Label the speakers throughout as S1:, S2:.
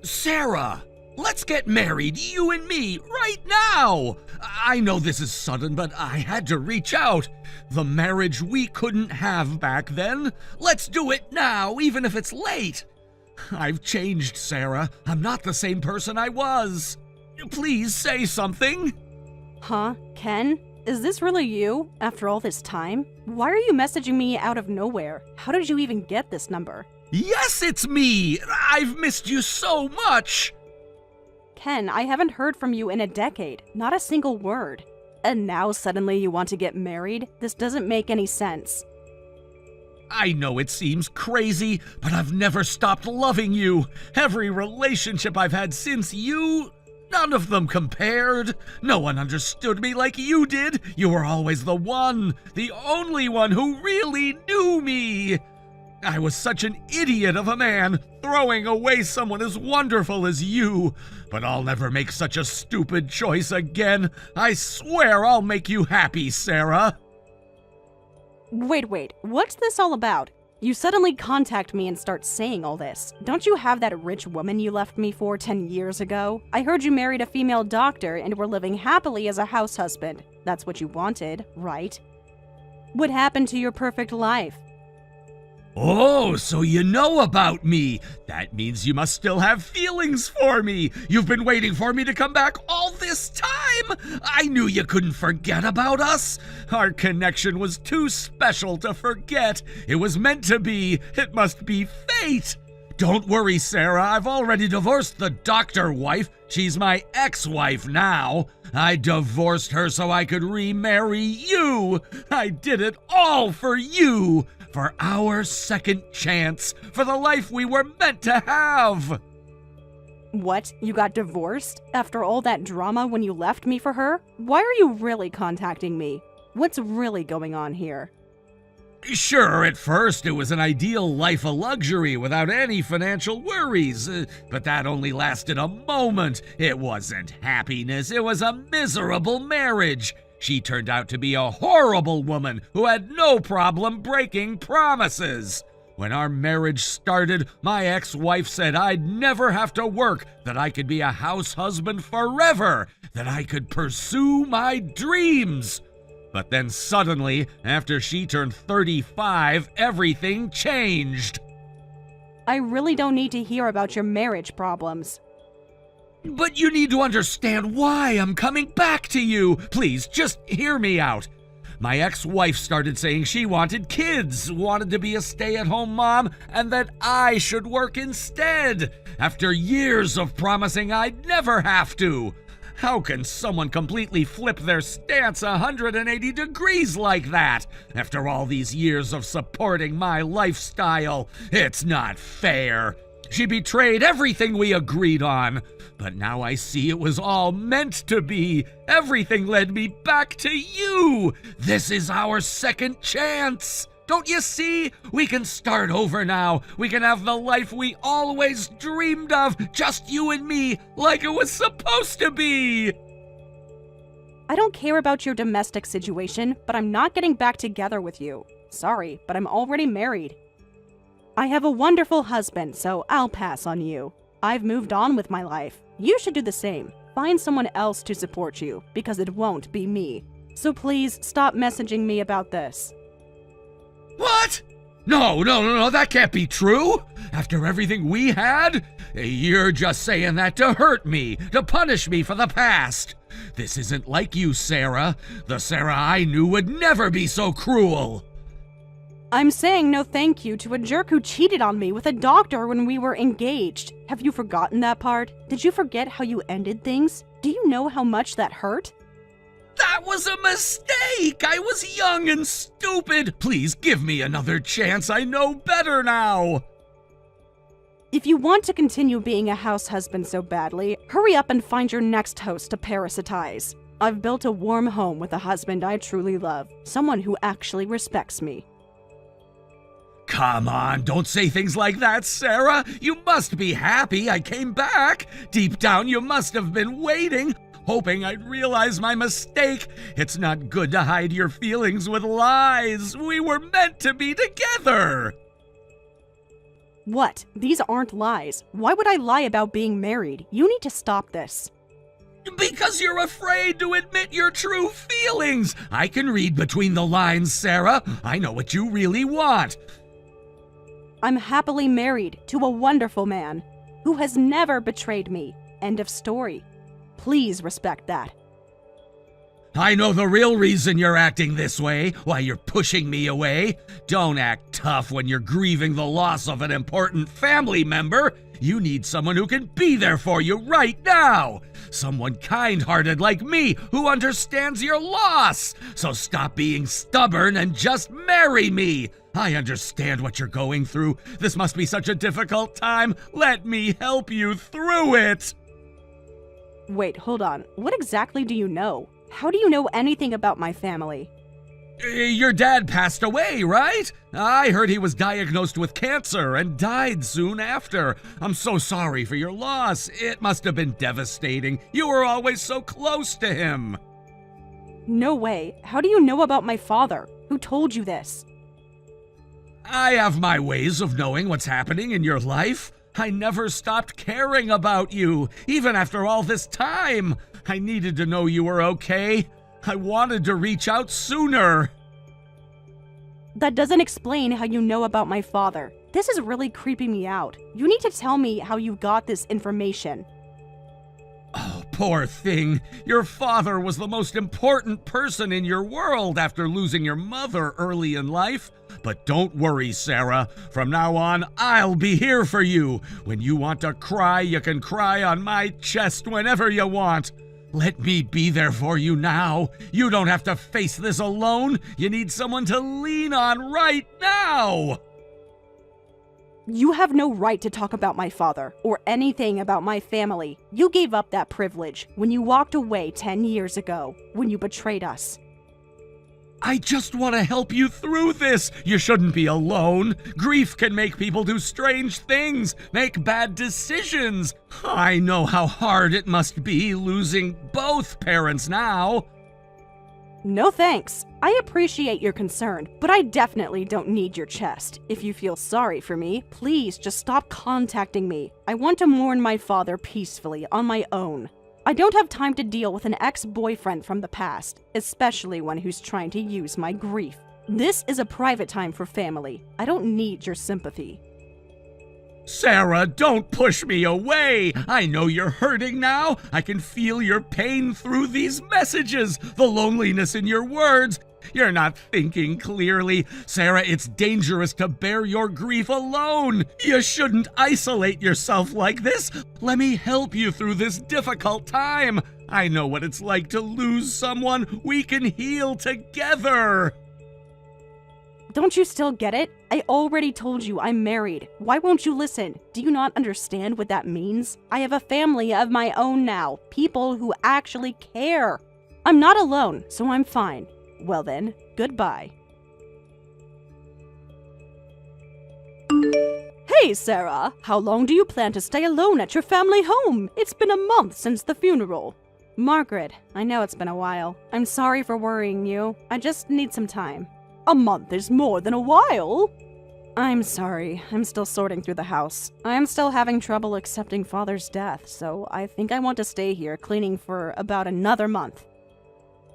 S1: Sarah, let's get married, you and me, right now! I know this is sudden, but I had to reach out. The marriage we couldn't have back then. Let's do it now, even if it's late. I've changed, Sarah. I'm not the same person I was. Please say something.
S2: Huh? Ken? Is this really you, after all this time? Why are you messaging me out of nowhere? How did you even get this number?
S1: Yes, it's me! I've missed you so much!
S2: Ken, I haven't heard from you in a decade. Not a single word. And now suddenly you want to get married? This doesn't make any sense.
S1: I know it seems crazy, but I've never stopped loving you. Every relationship I've had since you, none of them compared. No one understood me like you did. You were always the one, the only one who really knew me. I was such an idiot of a man, throwing away someone as wonderful as you. But I'll never make such a stupid choice again. I swear I'll make you happy, Sarah.
S2: Wait, what's this all about? You suddenly contact me and start saying all this. Don't you have that rich woman you left me for 10 years ago? I heard you married a female doctor and were living happily as a house husband. That's what you wanted, right? What happened to your perfect life?
S1: Oh, so you know about me. That means you must still have feelings for me. You've been waiting for me to come back all this time. I knew you couldn't forget about us. Our connection was too special to forget. It was meant to be. It must be fate. Don't worry, Sarah. I've already divorced the doctor wife. She's my ex-wife now. I divorced her so I could remarry you. I did it all for you. For our second chance, for the life we were meant to have.
S2: What? You got divorced? After all that drama when you left me for her? Why are you really contacting me? What's really going on here?
S1: Sure, at first it was an ideal life of luxury without any financial worries, but that only lasted a moment. It wasn't happiness, it was a miserable marriage. She turned out to be a horrible woman who had no problem breaking promises. When our marriage started, my ex-wife said I'd never have to work, that I could be a house husband forever, that I could pursue my dreams. But then suddenly, after she turned 35, everything changed.
S2: I really don't need to hear about your marriage problems.
S1: But you need to understand why I'm coming back to you. Please, just hear me out. My ex-wife started saying she wanted kids, wanted to be a stay-at-home mom, and that I should work instead, after years of promising I'd never have to. How can someone completely flip their stance 180 degrees like that? After all these years of supporting my lifestyle, it's not fair. She betrayed everything we agreed on. But now I see it was all meant to be. Everything led me back to you. This is our second chance. Don't you see? We can start over now. We can have the life we always dreamed of, just you and me, like it was supposed to be.
S2: I don't care about your domestic situation, but I'm not getting back together with you. Sorry, but I'm already married. I have a wonderful husband, so I'll pass on you. I've moved on with my life. You should do the same. Find someone else to support you, because it won't be me. So please stop messaging me about this.
S1: What? No, that can't be true. After everything we had? You're just saying that to hurt me, to punish me for the past. This isn't like you, Sarah. The Sarah I knew would never be so cruel.
S2: I'm saying no thank you to a jerk who cheated on me with a doctor when we were engaged. Have you forgotten that part? Did you forget how you ended things? Do you know how much that hurt?
S1: That was a mistake! I was young and stupid! Please give me another chance, I know better now!
S2: If you want to continue being a house husband so badly, hurry up and find your next host to parasitize. I've built a warm home with a husband I truly love, someone who actually respects me.
S1: Come on, don't say things like that, Sarah! You must be happy I came back! Deep down, you must have been waiting, hoping I'd realize my mistake. It's not good to hide your feelings with lies. We were meant to be together.
S2: What? These aren't lies. Why would I lie about being married? You need to stop this.
S1: Because you're afraid to admit your true feelings. I can read between the lines, Sarah. I know what you really want.
S2: I'm happily married to a wonderful man who has never betrayed me. End of story. Please respect that.
S1: I know the real reason you're acting this way, why you're pushing me away. Don't act tough when you're grieving the loss of an important family member. You need someone who can be there for you right now. Someone kind-hearted like me who understands your loss. So stop being stubborn and just marry me. I understand what you're going through. This must be such a difficult time. Let me help you through it.
S2: Wait, hold on. What exactly do you know? How do you know anything about my family?
S1: Your dad passed away, right? I heard he was diagnosed with cancer and died soon after. I'm so sorry for your loss. It must have been devastating. You were always so close to him.
S2: No way. How do you know about my father? Who told you this?
S1: I have my ways of knowing what's happening in your life. I never stopped caring about you, even after all this time. I needed to know you were okay. I wanted to reach out sooner.
S2: That doesn't explain how you know about my father. This is really creeping me out. You need to tell me how you got this information.
S1: Oh, poor thing. Your father was the most important person in your world after losing your mother early in life. But don't worry, Sarah. From now on, I'll be here for you. When you want to cry, you can cry on my chest whenever you want. Let me be there for you now. You don't have to face this alone. You need someone to lean on right now.
S2: You have no right to talk about my father or anything about my family. You gave up that privilege when you walked away 10 years ago, when you betrayed us.
S1: I just want to help you through this. You shouldn't be alone. Grief can make people do strange things, make bad decisions. I know how hard it must be losing both parents now.
S2: No thanks. I appreciate your concern, but I definitely don't need your chest. If you feel sorry for me, please just stop contacting me. I want to mourn my father peacefully on my own. I don't have time to deal with an ex-boyfriend from the past, especially one who's trying to use my grief. This is a private time for family. I don't need your sympathy.
S1: Sarah, don't push me away. I know you're hurting now. I can feel your pain through these messages, the loneliness in your words. You're not thinking clearly. Sarah, it's dangerous to bear your grief alone. You shouldn't isolate yourself like this. Let me help you through this difficult time. I know what it's like to lose someone. We can heal together.
S2: Don't you still get it? I already told you I'm married. Why won't you listen? Do you not understand what that means? I have a family of my own now. People who actually care. I'm not alone, so I'm fine. Well then, goodbye. Hey, Sarah. How long do you plan to stay alone at your family home? It's been a month since the funeral. Margaret, I know it's been a while. I'm sorry for worrying you. I just need some time. A month is more than a while. I'm sorry. I'm still sorting through the house. I'm still having trouble accepting Father's death, so I think I want to stay here cleaning for about another month.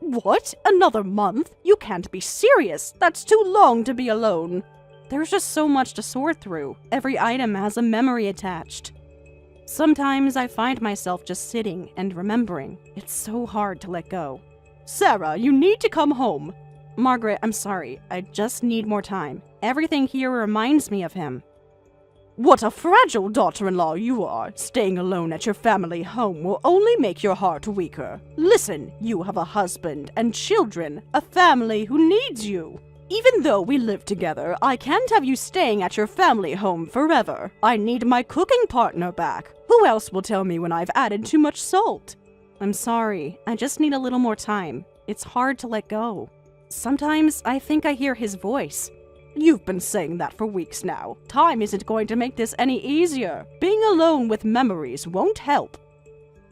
S2: What? Another month? You can't be serious. That's too long to be alone. There's just so much to sort through. Every item has a memory attached. Sometimes I find myself just sitting and remembering. It's so hard to let go. Sarah, you need to come home. Margaret, I'm sorry. I just need more time. Everything here reminds me of him. What a fragile daughter-in-law you are. Staying alone at your family home will only make your heart weaker. Listen, you have a husband and children, a family who needs you. Even though we live together, I can't have you staying at your family home forever. I need my cooking partner back. Who else will tell me when I've added too much salt? I'm sorry. I just need a little more time. It's hard to let go. Sometimes I think I hear his voice. You've been saying that for weeks now. Time isn't going to make this any easier. Being alone with memories won't help.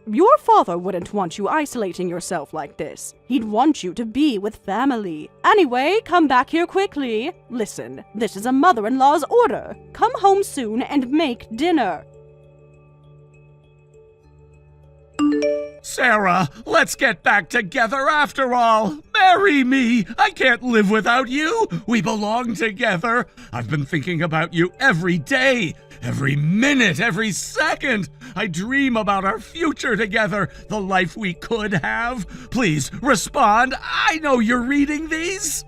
S2: Your father wouldn't want you isolating yourself like this. He'd want you to be with family. Anyway, come back here quickly. Listen, this is a mother-in-law's order. Come home soon and make dinner.
S1: Sarah, let's get back together after all. Marry me. I can't live without you. We belong together. I've been thinking about you every day, every minute, every second. I dream about our future together, the life we could have. Please, respond. I know you're reading these.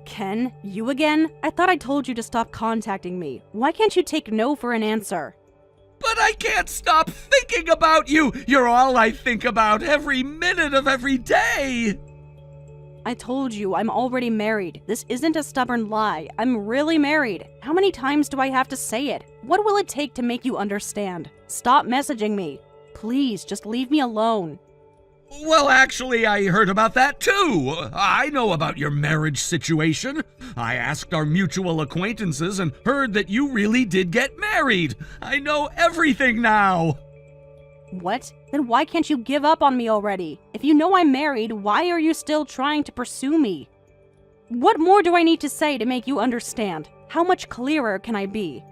S2: Ken, you again? I thought I told you to stop contacting me. Why can't you take no for an answer?
S1: But I can't stop thinking about you. You're all I think about every minute of every day.
S2: I told you I'm already married. This isn't a stubborn lie. I'm really married. How many times do I have to say it? What will it take to make you understand? Stop messaging me. Please, just leave me alone.
S1: Well, actually, I heard about that too. I know about your marriage situation. I asked our mutual acquaintances and heard that you really did get married. I know everything now.
S2: What? Then why can't you give up on me already? If you know I'm married, why are you still trying to pursue me? What more do I need to say to make you understand? How much clearer can I be?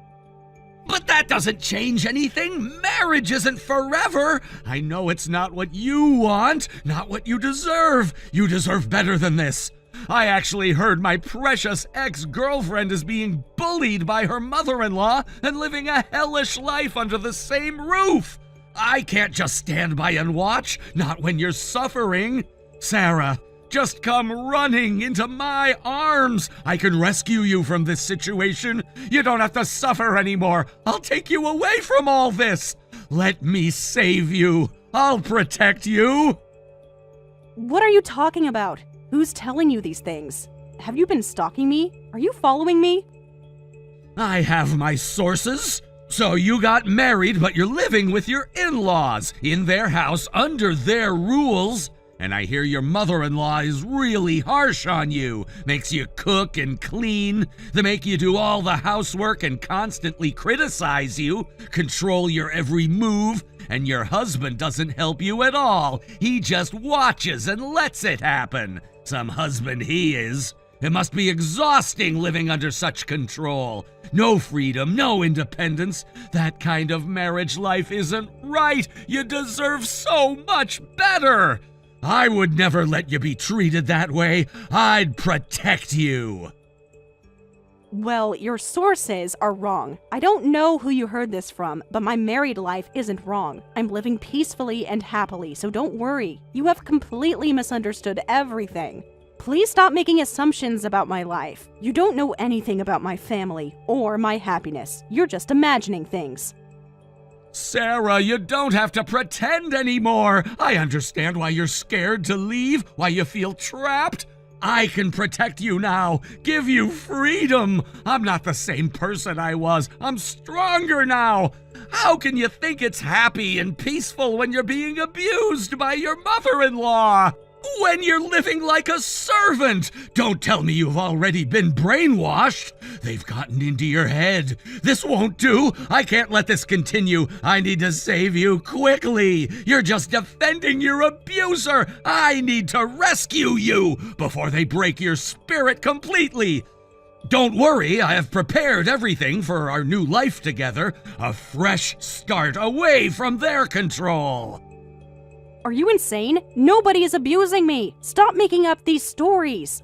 S1: But that doesn't change anything. Marriage isn't forever. I know it's not what you want, not what you deserve. You deserve better than this. I actually heard my precious ex-girlfriend is being bullied by her mother-in-law and living a hellish life under the same roof. I can't just stand by and watch, not when you're suffering. Sarah, just come running into my arms. I can rescue you from this situation. You don't have to suffer anymore. I'll take you away from all this. Let me save you. I'll protect you.
S2: What are you talking about? Who's telling you these things? Have you been stalking me? Are you following me?
S1: I have my sources. So you got married, but you're living with your in-laws in their house under their rules. And I hear your mother-in-law is really harsh on you, makes you cook and clean, they make you do all the housework and constantly criticize you, control your every move, and your husband doesn't help you at all. He just watches and lets it happen. Some husband he is. It must be exhausting living under such control. No freedom, no independence. That kind of marriage life isn't right. You deserve so much better. I would never let you be treated that way. I'd protect you.
S2: Well, your sources are wrong. I don't know who you heard this from, but my married life isn't wrong. I'm living peacefully and happily, so don't worry. You have completely misunderstood everything. Please stop making assumptions about my life. You don't know anything about my family or my happiness. You're just imagining things.
S1: Sarah, you don't have to pretend anymore. I understand why you're scared to leave, why you feel trapped. I can protect you now, give you freedom. I'm not the same person I was. I'm stronger now. How can you think it's happy and peaceful when you're being abused by your mother-in-law? When you're living like a servant? Don't tell me you've already been brainwashed. They've gotten into your head. This won't do. I can't let this continue. I need to save you quickly. You're just defending your abuser. I need to rescue you before they break your spirit completely. Don't worry, I have prepared everything for our new life together. A fresh start away from their control.
S2: Are you insane? Nobody is abusing me. Stop making up these stories.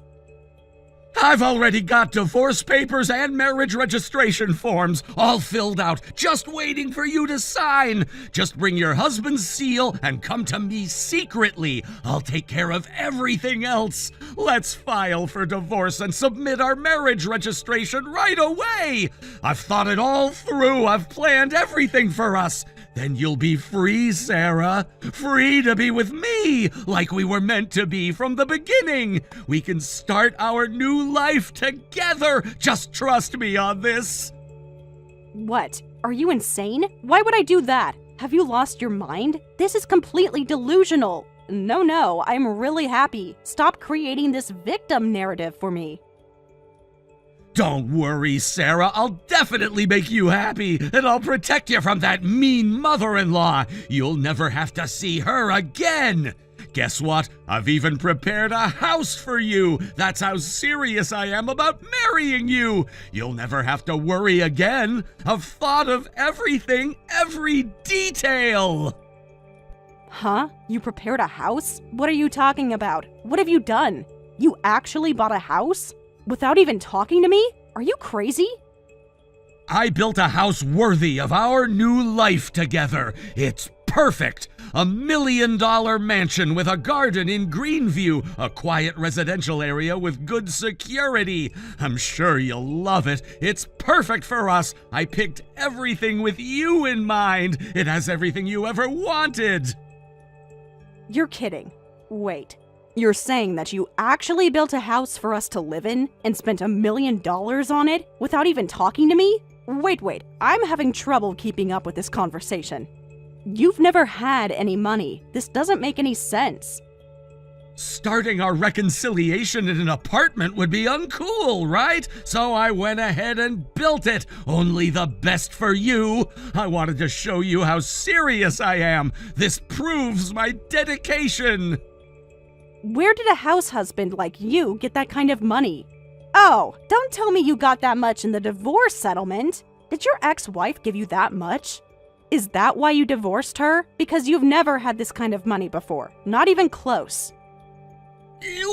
S1: I've already got divorce papers and marriage registration forms all filled out, just waiting for you to sign. Just bring your husband's seal and come to me secretly. I'll take care of everything else. Let's file for divorce and submit our marriage registration right away. I've thought it all through. I've planned everything for us. Then you'll be free, Sarah. Free to be with me, like we were meant to be from the beginning. We can start our new life together. Just trust me on this.
S2: What? Are you insane? Why would I do that? Have you lost your mind? This is completely delusional. No, I'm really happy. Stop creating this victim narrative for me.
S1: Don't worry, Sarah. I'll definitely make you happy, and I'll protect you from that mean mother-in-law. You'll never have to see her again. Guess what? I've even prepared a house for you. That's how serious I am about marrying you. You'll never have to worry again. I've thought of everything, every detail.
S2: Huh? You prepared a house? What are you talking about? What have you done? You actually bought a house? Without even talking to me? Are you crazy?
S1: I built a house worthy of our new life together. It's perfect. $1 million mansion with a garden in Greenview, a quiet residential area with good security. I'm sure you'll love it. It's perfect for us. I picked everything with you in mind. It has everything you ever wanted.
S2: You're kidding. Wait. You're saying that you actually built a house for us to live in and spent $1 million on it without even talking to me? Wait. I'm having trouble keeping up with this conversation. You've never had any money. This doesn't make any sense.
S1: Starting our reconciliation in an apartment would be uncool, right? So I went ahead and built it. Only the best for you. I wanted to show you how serious I am. This proves my dedication.
S2: Where did a house husband like you get that kind of money? Oh, don't tell me you got that much in the divorce settlement. Did your ex-wife give you that much? Is that why you divorced her? Because you've never had this kind of money before. Not even close.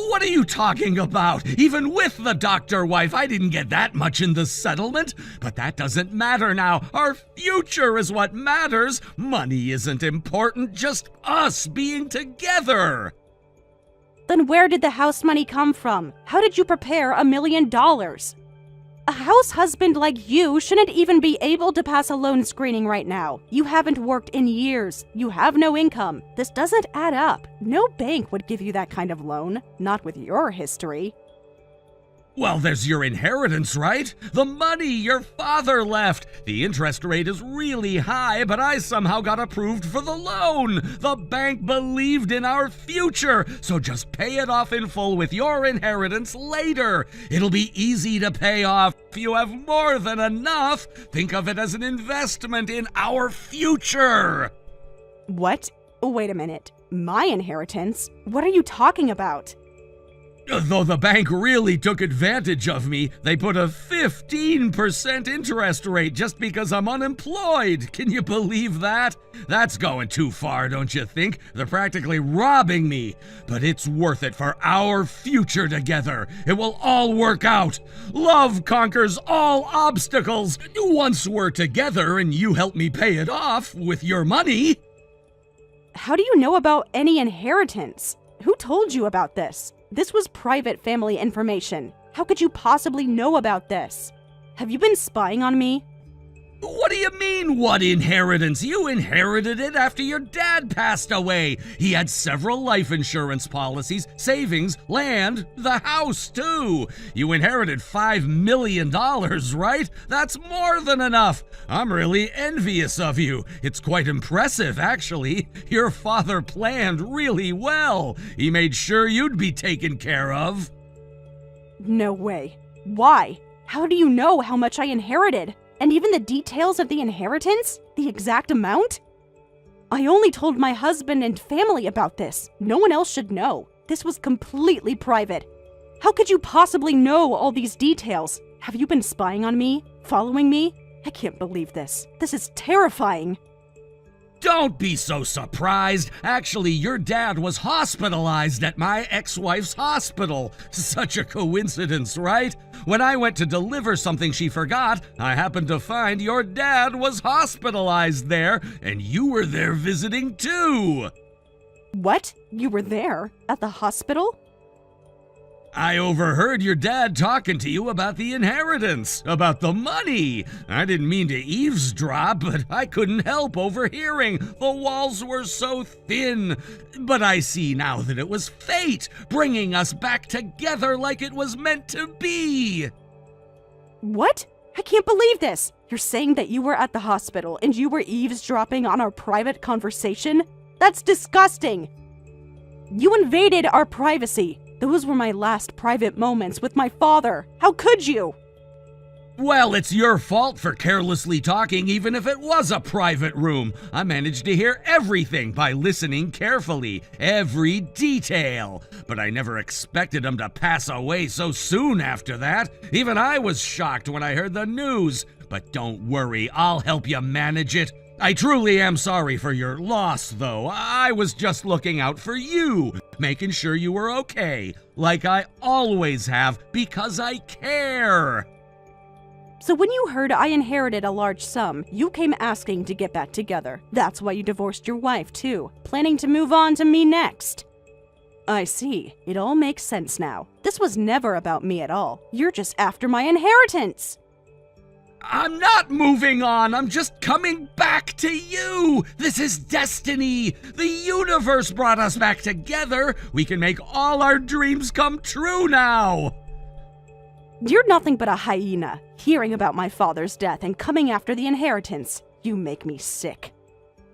S1: What are you talking about? Even with the doctor wife, I didn't get that much in the settlement. But that doesn't matter now. Our future is what matters. Money isn't important, just us being together.
S2: Then where did the house money come from? How did you prepare $1 million? A house husband like you shouldn't even be able to pass a loan screening right now. You haven't worked in years. You have no income. This doesn't add up. No bank would give you that kind of loan, not with your history.
S1: Well, there's your inheritance, right? The money your father left. The interest rate is really high, but I somehow got approved for the loan. The bank believed in our future, so just pay it off in full with your inheritance later. It'll be easy to pay off. You have more than enough. Think of it as an investment in our future.
S2: What? Wait a minute. My inheritance? What are you talking about?
S1: Though the bank really took advantage of me, they put a 15% interest rate just because I'm unemployed. Can you believe that? That's going too far, don't you think? They're practically robbing me. But it's worth it for our future together. It will all work out. Love conquers all obstacles. Once we're together and you help me pay it off with your money.
S2: How do you know about any inheritance? Who told you about this? This was private family information. How could you possibly know about this? Have you been spying on me?
S1: What do you mean, what inheritance? You inherited it after your dad passed away. He had several life insurance policies, savings, land, the house, too. You inherited $5 million, right? That's more than enough. I'm really envious of you. It's quite impressive, actually. Your father planned really well. He made sure you'd be taken care of.
S2: No way. Why? How do you know how much I inherited? And even the details of the inheritance? The exact amount? I only told my husband and family about this. No one else should know. This was completely private. How could you possibly know all these details? Have you been spying on me? Following me? I can't believe this. This is terrifying.
S1: Don't be so surprised. Actually, your dad was hospitalized at my ex-wife's hospital. Such a coincidence, right? When I went to deliver something she forgot, I happened to find your dad was hospitalized there, and you were there visiting too.
S2: What? You were there? At the hospital?
S1: I overheard your dad talking to you about the inheritance, about the money. I didn't mean to eavesdrop, but I couldn't help overhearing. The walls were so thin. But I see now that it was fate, bringing us back together like it was meant to be.
S2: What? I can't believe this. You're saying that you were at the hospital and you were eavesdropping on our private conversation? That's disgusting. You invaded our privacy. Those were my last private moments with my father. How could you?
S1: Well, it's your fault for carelessly talking, even if it was a private room. I managed to hear everything by listening carefully, every detail. But I never expected him to pass away so soon after that. Even I was shocked when I heard the news. But don't worry, I'll help you manage it. I truly am sorry for your loss, though. I was just looking out for you, making sure you were okay, like I always have, because I care.
S2: So when you heard I inherited a large sum, you came asking to get back together. That's why you divorced your wife, too, planning to move on to me next. I see. It all makes sense now. This was never about me at all. You're just after my inheritance.
S1: I'm not moving on. I'm just coming back to you. This is destiny. The universe brought us back together. We can make all our dreams come true now.
S2: You're nothing but a hyena, hearing about my father's death and coming after the inheritance. You make me sick.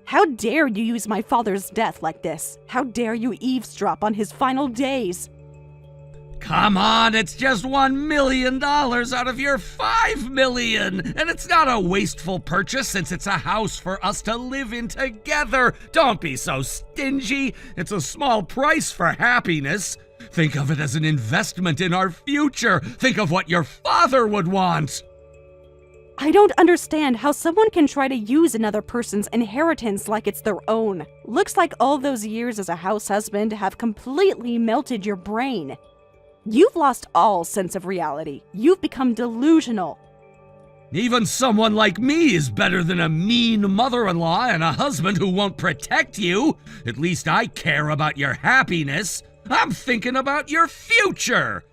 S2: How dare you use my father's death like this? How dare you eavesdrop on his final days?
S1: Come on, it's just $1 million out of your $5 million. And it's not a wasteful purchase since it's a house for us to live in together. Don't be so stingy. It's a small price for happiness. Think of it as an investment in our future. Think of what your father would want.
S2: I don't understand how someone can try to use another person's inheritance like it's their own. Looks like all those years as a house husband have completely melted your brain. You've lost all sense of reality. You've become delusional.
S1: Even someone like me is better than a mean mother-in-law and a husband who won't protect you. At least I care about your happiness. I'm thinking about your future.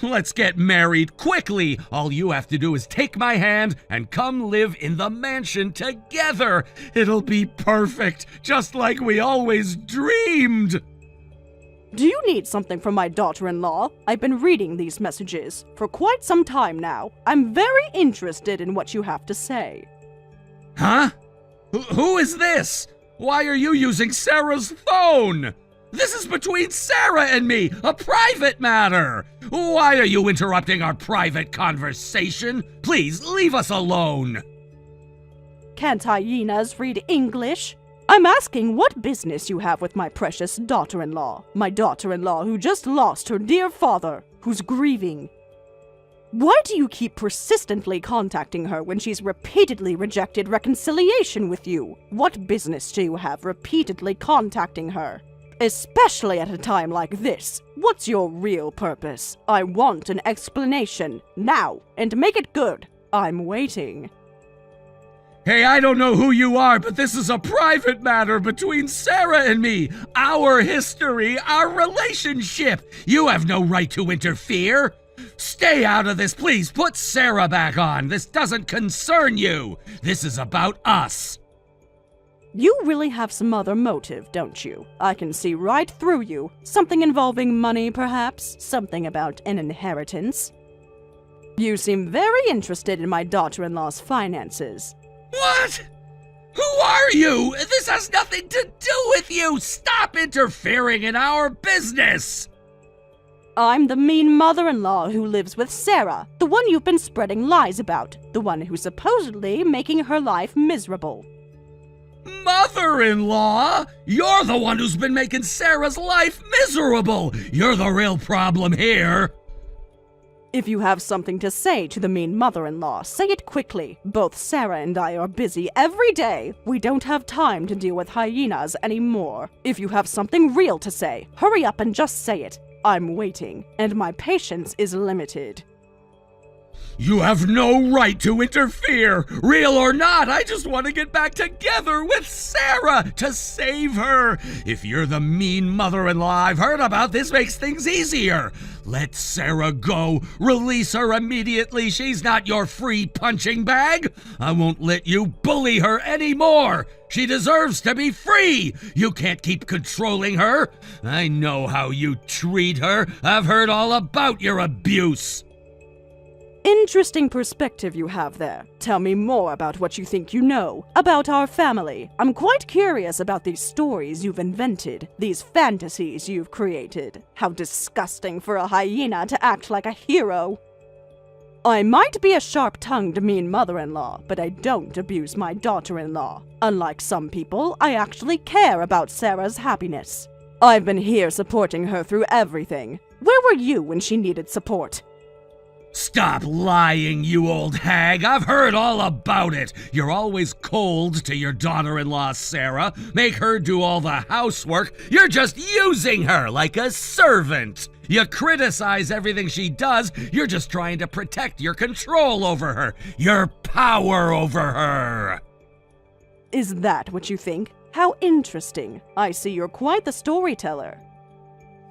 S1: Let's get married quickly. All you have to do is take my hand and come live in the mansion together. It'll be perfect, just like we always dreamed.
S2: Do you need something from my daughter-in-law? I've been reading these messages for quite some time now. I'm very interested in what you have to say.
S1: Huh? Who is this? Why are you using Sarah's phone? This is between Sarah and me, a private matter. Why are you interrupting our private conversation? Please leave us alone.
S2: Can't hyenas read English? I'm asking what business you have with my precious daughter-in-law. My daughter-in-law who just lost her dear father, who's grieving. Why do you keep persistently contacting her when she's repeatedly rejected reconciliation with you? What business do you have repeatedly contacting her? Especially at a time like this. What's your real purpose? I want an explanation, now, and make it good. I'm waiting.
S1: Hey, I don't know who you are, but this is a private matter between Sarah and me. Our history, our relationship. You have no right to interfere. Stay out of this, please. Put Sarah back on. This doesn't concern you. This is about us.
S2: You really have some other motive, don't you? I can see right through you. Something involving money, perhaps? Something about an inheritance? You seem very interested in my daughter-in-law's finances.
S1: What? Who are you? This has nothing to do with you. Stop interfering in our business.
S2: I'm the mean mother-in-law who lives with Sarah, the one you've been spreading lies about, the one who's supposedly making her life miserable.
S1: Mother-in-law? You're the one who's been making Sarah's life miserable. You're the real problem here.
S2: If you have something to say to the mean mother-in-law, say it quickly. Both Sarah and I are busy every day. We don't have time to deal with hyenas anymore. If you have something real to say, hurry up and just say it. I'm waiting, and my patience is limited.
S1: You have no right to interfere. Real or not, I just want to get back together with Sarah to save her. If you're the mean mother-in-law I've heard about, this makes things easier. Let Sarah go. Release her immediately. She's not your free punching bag. I won't let you bully her anymore. She deserves to be free. You can't keep controlling her. I know how you treat her. I've heard all about your abuse.
S2: Interesting perspective you have there. Tell me more about what you think you know, about our family. I'm quite curious about these stories you've invented, these fantasies you've created. How disgusting for a hyena to act like a hero. I might be a sharp-tongued, mean mother-in-law, but I don't abuse my daughter-in-law. Unlike some people, I actually care about Sarah's happiness. I've been here supporting her through everything. Where were you when she needed support?
S1: Stop lying, you old hag. I've heard all about it. You're always cold to your daughter-in-law, Sarah. Make her do all the housework. You're just using her like a servant. You criticize everything she does. You're just trying to protect your control over her, your power over her.
S2: Is that what you think? How interesting. I see you're quite the storyteller.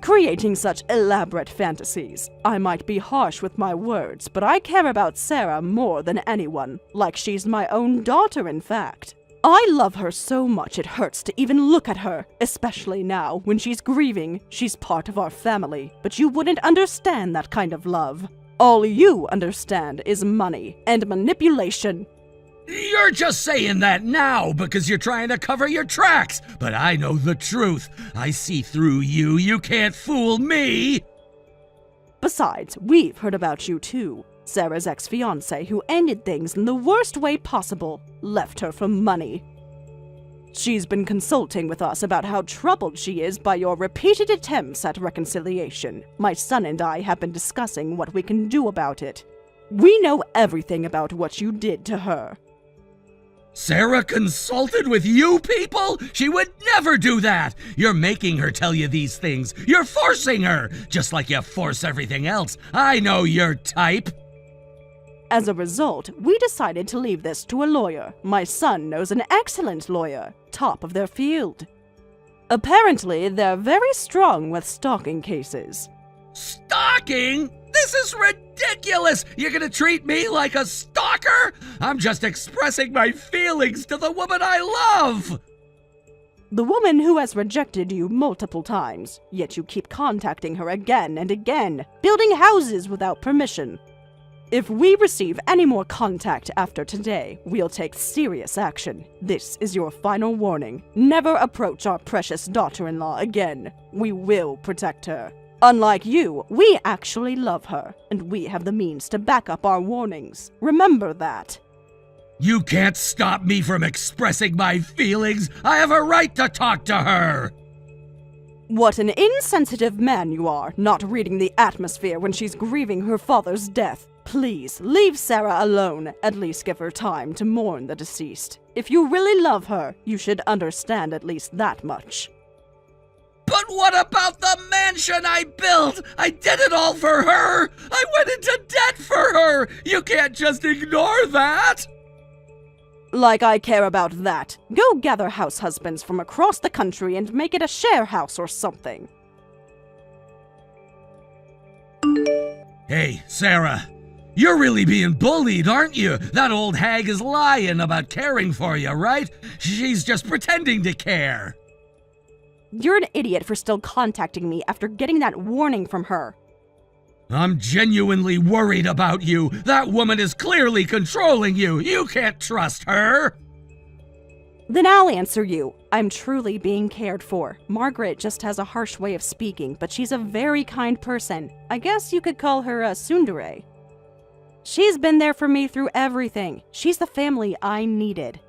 S2: Creating such elaborate fantasies. I might be harsh with my words, but I care about Sarah more than anyone, like she's my own daughter, in fact. I love her so much it hurts to even look at her, especially now when she's grieving. She's part of our family, but you wouldn't understand that kind of love. All you understand is money and manipulation.
S1: You're just saying that now because you're trying to cover your tracks, but I know the truth. I see through you. You can't fool me.
S2: Besides, we've heard about you too. Sarah's ex-fiancé who ended things in the worst way possible, left her for money. She's been consulting with us about how troubled she is by your repeated attempts at reconciliation. My son and I have been discussing what we can do about it. We know everything about what you did to her.
S1: Sarah consulted with you people? She would never do that. You're making her tell you these things. You're forcing her, just like you force everything else. I know your type.
S2: As a result, we decided to leave this to a lawyer. My son knows an excellent lawyer, top of their field. Apparently, they're very strong with stalking cases.
S1: Stalking? This is ridiculous! You're gonna treat me like a stalker? I'm just expressing my feelings to the woman I love!
S2: The woman who has rejected you multiple times, yet you keep contacting her again and again, building houses without permission. If we receive any more contact after today, we'll take serious action. This is your final warning. Never approach our precious daughter-in-law again. We will protect her. Unlike you, we actually love her, and we have the means to back up our warnings. Remember that.
S1: You can't stop me from expressing my feelings. I have a right to talk to her.
S2: What an insensitive man you are, not reading the atmosphere when she's grieving her father's death. Please, leave Sarah alone. At least give her time to mourn the deceased. If you really love her, you should understand at least that much.
S1: But what about the mansion I built? I did it all for her. I went into debt for her. You can't just ignore that.
S2: Like I care about that. Go gather house husbands from across the country and make it a share house or something.
S1: Hey, Sarah. You're really being bullied, aren't you? That old hag is lying about caring for you, right? She's just pretending to care.
S2: You're an idiot for still contacting me after getting that warning from her.
S1: I'm genuinely worried about you. That woman is clearly controlling you. You can't trust her.
S2: Then I'll answer you. I'm truly being cared for. Margaret just has a harsh way of speaking, but she's a very kind person. I guess you could call her a tsundere. She's been there for me through everything. She's the family I needed.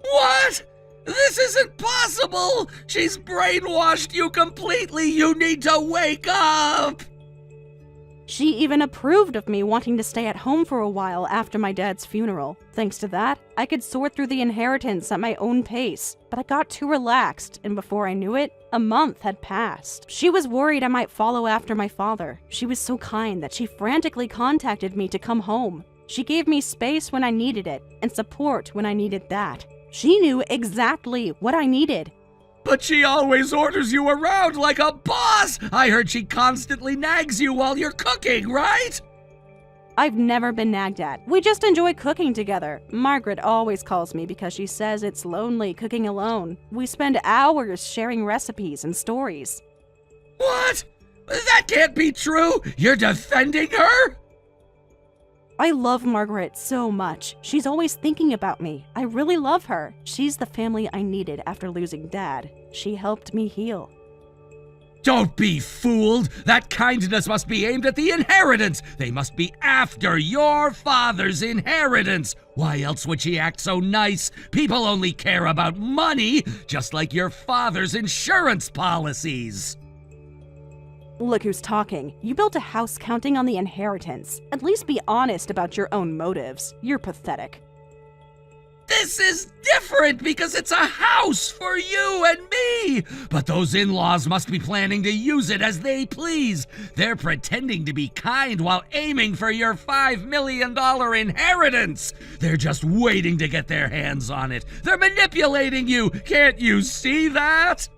S1: What? This isn't possible! She's brainwashed you completely! You need to wake up!
S2: She even approved of me wanting to stay at home for a while after my dad's funeral. Thanks to that, I could sort through the inheritance at my own pace. But I got too relaxed, and before I knew it, a month had passed. She was worried I might follow after my father. She was so kind that she frantically contacted me to come home. She gave me space when I needed it, and support when I needed that. She knew exactly what I needed.
S1: But she always orders you around like a boss! I heard she constantly nags you while you're cooking, right?
S2: I've never been nagged at. We just enjoy cooking together. Margaret always calls me because she says it's lonely cooking alone. We spend hours sharing recipes and stories.
S1: What? That can't be true! You're defending her?
S2: I love Margaret so much. She's always thinking about me. I really love her. She's the family I needed after losing Dad. She helped me heal.
S1: Don't be fooled. That kindness must be aimed at the inheritance. They must be after your father's inheritance. Why else would she act so nice? People only care about money, just like your father's insurance policies.
S2: Look who's talking. You built a house counting on the inheritance. At least be honest about your own motives. You're pathetic.
S1: This is different because it's a house for you and me. But those in-laws must be planning to use it as they please. They're pretending to be kind while aiming for your $5 million inheritance. They're just waiting to get their hands on it. They're manipulating you. Can't you see that?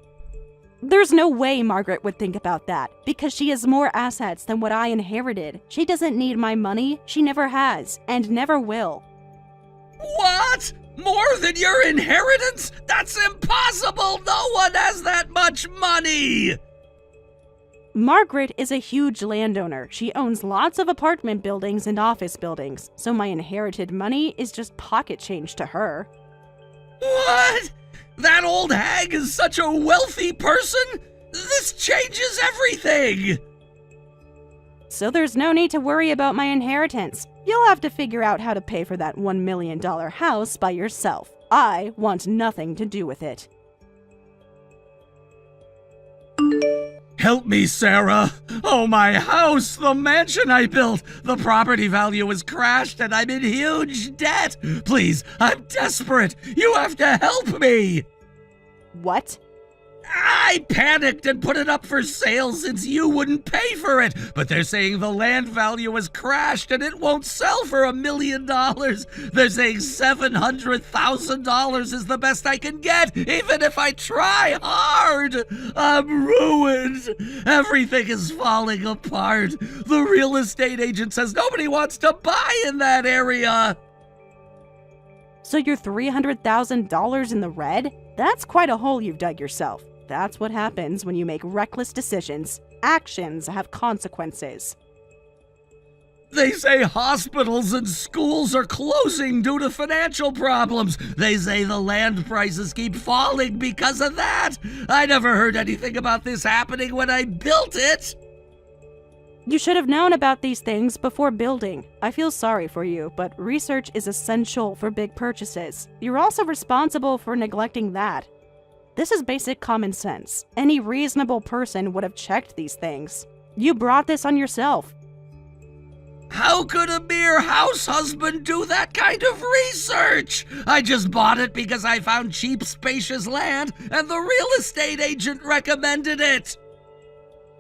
S2: There's no way Margaret would think about that, because she has more assets than what I inherited. She doesn't need my money. She never has, and never will.
S1: What? More than your inheritance? That's impossible! No one has that much money!
S2: Margaret is a huge landowner. She owns lots of apartment buildings and office buildings, so my inherited money is just pocket change to her.
S1: What? That old hag is such a wealthy person? This changes everything!
S2: So there's no need to worry about my inheritance. You'll have to figure out how to pay for that $1 million house by yourself. I want nothing to do with it.
S1: Help me, Sarah! Oh, my house! The mansion I built! The property value has crashed and I'm in huge debt! Please, I'm desperate! You have to help me!
S2: What?
S1: I panicked and put it up for sale since you wouldn't pay for it, but they're saying the land value has crashed and it won't sell for $1 million. They're saying $700,000 is the best I can get, even if I try hard. I'm ruined. Everything is falling apart. The real estate agent says nobody wants to buy in that area.
S2: So you're $300,000 in the red? That's quite a hole you've dug yourself. That's what happens when you make reckless decisions. Actions have consequences.
S1: They say hospitals and schools are closing due to financial problems. They say the land prices keep falling because of that. I never heard anything about this happening when I built it.
S2: You should have known about these things before building. I feel sorry for you, but research is essential for big purchases. You're also responsible for neglecting that. This is basic common sense. Any reasonable person would have checked these things. You brought this on yourself.
S1: How could a mere house husband do that kind of research? I just bought it because I found cheap, spacious land and the real estate agent recommended it.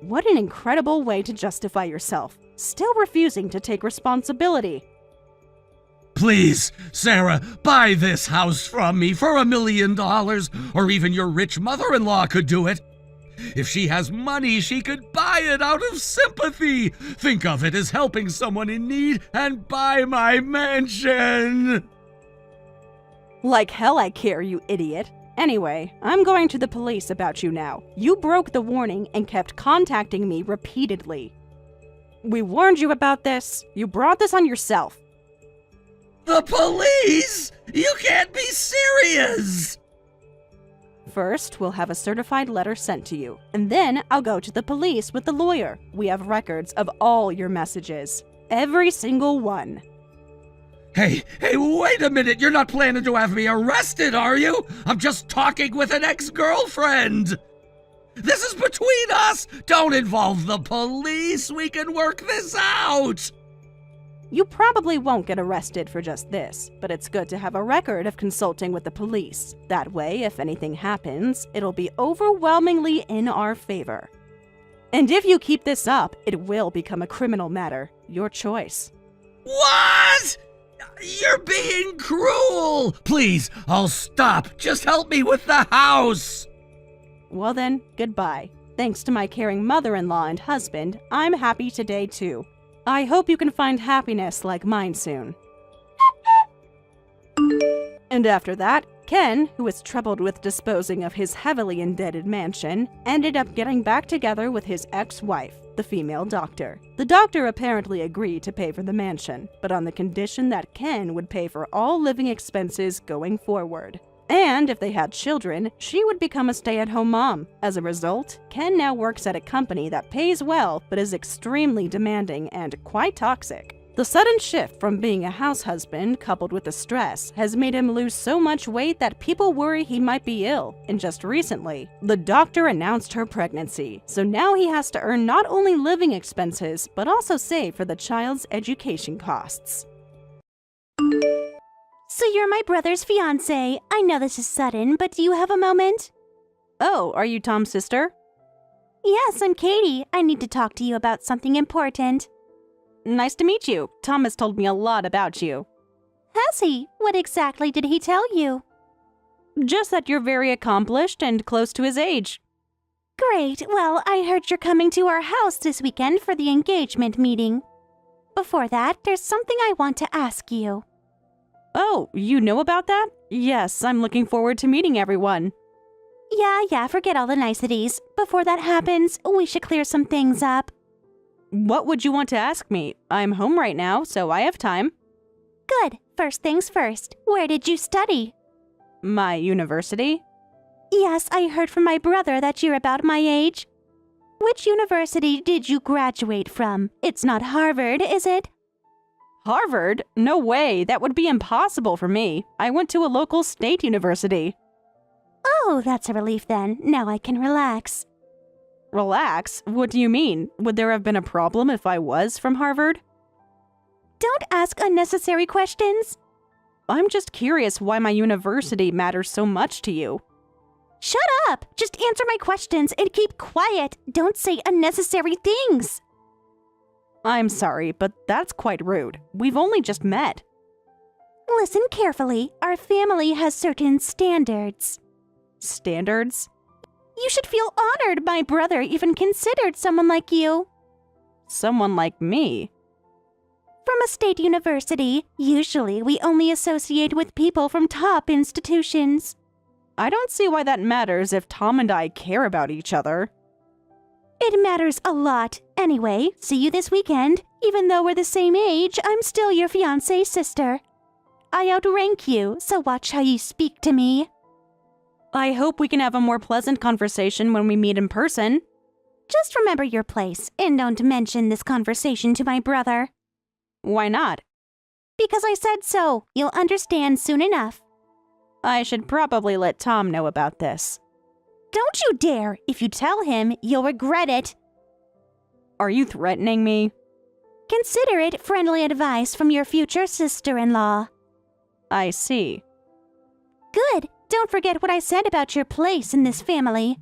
S2: What an incredible way to justify yourself, still refusing to take responsibility.
S1: Please, Sarah, buy this house from me for $1 million, or even your rich mother-in-law could do it. If she has money, she could buy it out of sympathy. Think of it as helping someone in need and buy my mansion.
S2: Like hell I care, you idiot. Anyway, I'm going to the police about you now. You broke the warning and kept contacting me repeatedly. We warned you about this. You brought this on yourself.
S1: The police? You can't be serious!
S2: First, we'll have a certified letter sent to you, and then I'll go to the police with the lawyer. We have records of all your messages. Every single one.
S1: Hey, wait a minute! You're not planning to have me arrested, are you? I'm just talking with an ex-girlfriend! This is between us! Don't involve the police! We can work this out!
S2: You probably won't get arrested for just this, but it's good to have a record of consulting with the police. That way, if anything happens, it'll be overwhelmingly in our favor. And if you keep this up, it will become a criminal matter. Your choice.
S1: What? You're being cruel! Please, I'll stop. Just help me with the house!
S2: Well then, goodbye. Thanks to my caring mother-in-law and husband, I'm happy today too. I hope you can find happiness like mine soon. And after that, Ken, who was troubled with disposing of his heavily indebted mansion, ended up getting back together with his ex-wife, the female doctor. The doctor apparently agreed to pay for the mansion, but on the condition that Ken would pay for all living expenses going forward. And if they had children, she would become a stay-at-home mom. As a result, Ken now works at a company that pays well but is extremely demanding and quite toxic. The sudden shift from being a house husband, coupled with the stress, has made him lose so much weight that people worry he might be ill. And just recently, the doctor announced her pregnancy, so now he has to earn not only living expenses, but also save for the child's education costs.
S3: So you're my brother's fiancé. I know this is sudden, but do you have a moment?
S2: Oh, are you Tom's sister?
S3: Yes, I'm Katie. I need to talk to you about something important.
S2: Nice to meet you. Tom has told me a lot about you.
S3: Has he? What exactly did he tell you?
S2: Just that you're very accomplished and close to his age.
S3: Great. Well, I heard you're coming to our house this weekend for the engagement meeting. Before that, there's something I want to ask you.
S2: Oh, you know about that? Yes, I'm looking forward to meeting everyone.
S3: Yeah, forget all the niceties. Before that happens, we should clear some things up.
S2: What would you want to ask me? I'm home right now, so I have time.
S3: Good. First things first. Where did you study?
S2: My university?
S3: Yes, I heard from my brother that you're about my age. Which university did you graduate from? It's not Harvard, is it?
S2: Harvard? No way. That would be impossible for me. I went to a local state university.
S3: Oh, that's a relief then. Now I can relax.
S2: Relax? What do you mean? Would there have been a problem if I was from Harvard?
S3: Don't ask unnecessary questions.
S2: I'm just curious why my university matters so much to you.
S3: Shut up! Just answer my questions and keep quiet. Don't say unnecessary things.
S2: I'm sorry, but that's quite rude. We've only just met.
S3: Listen carefully. Our family has certain standards.
S2: Standards?
S3: You should feel honored my brother even considered someone like you.
S2: Someone like me?
S3: From a state university, usually we only associate with people from top institutions.
S2: I don't see why that matters if Tom and I care about each other.
S3: It matters a lot. Anyway, see you this weekend. Even though we're the same age, I'm still your fiancé's sister. I outrank you, so watch how you speak to me.
S2: I hope we can have a more pleasant conversation when we meet in person.
S3: Just remember your place, and don't mention this conversation to my brother.
S2: Why not?
S3: Because I said so. You'll understand soon enough.
S2: I should probably let Tom know about this.
S3: Don't you dare! If you tell him, you'll regret it.
S2: Are you threatening me?
S3: Consider it friendly advice from your future sister-in-law.
S2: I see.
S3: Good. Don't forget what I said about your place in this family.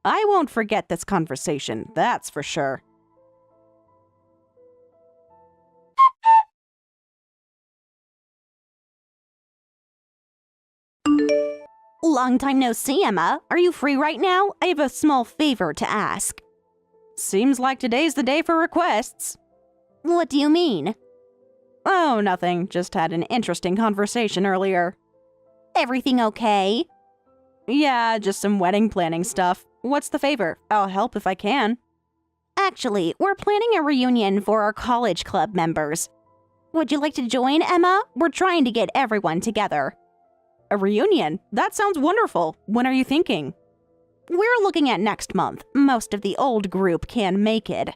S2: I won't forget this conversation, that's for sure.
S3: Long time no see, Emma. Are you free right now? I have a small favor to ask.
S2: Seems like today's the day for requests.
S3: What do you mean?
S2: Oh, nothing. Just had an interesting conversation earlier.
S3: Everything okay?
S2: Yeah, just some wedding planning stuff. What's the favor? I'll help if I can.
S3: Actually, we're planning a reunion for our college club members. Would you like to join, Emma? We're trying to get everyone together.
S2: A reunion? That sounds wonderful. When are you thinking?
S3: We're looking at next month. Most of the old group can't make it.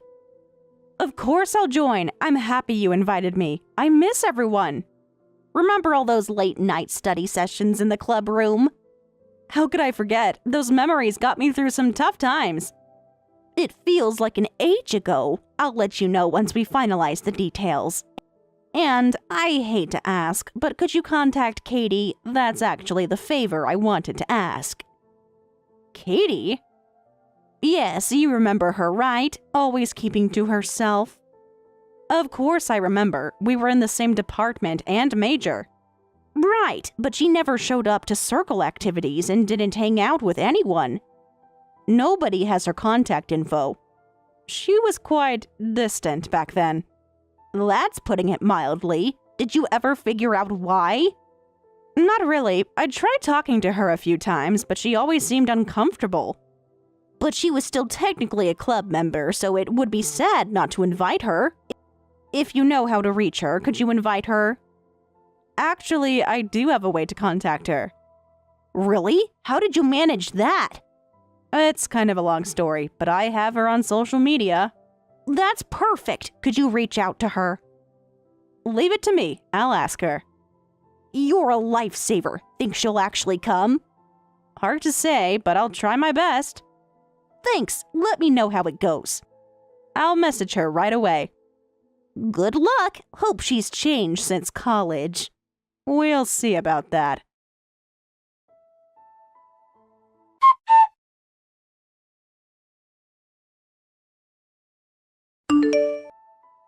S2: Of course I'll join. I'm happy you invited me. I miss everyone.
S3: Remember all those late-night study sessions in the club room?
S2: How could I forget? Those memories got me through some tough times.
S3: It feels like an age ago. I'll let you know once we finalize the details.
S2: And I hate to ask, but could you contact Katie? That's actually the favor I wanted to ask. Katie? Yes, you remember her, right? Always keeping to herself. Of course I remember. We were in the same department and major. Right, but she never showed up to circle activities and didn't hang out with anyone. Nobody has her contact info. She was quite distant back then.
S3: That's putting it mildly. Did you ever figure out why?
S2: Not really. I tried talking to her a few times, but she always seemed uncomfortable.
S3: But she was still technically a club member, so it would be sad not to invite her.
S2: If you know how to reach her, could you invite her? Actually, I do have a way to contact her. Really? How did you manage that? It's kind of a long story, but I have her on social media. That's perfect. Could you reach out to her? Leave it to me. I'll ask her. You're a lifesaver. Think she'll actually come? Hard to say, but I'll try my best. Thanks. Let me know how it goes. I'll message her right away. Good luck. Hope she's changed since college. We'll see about that.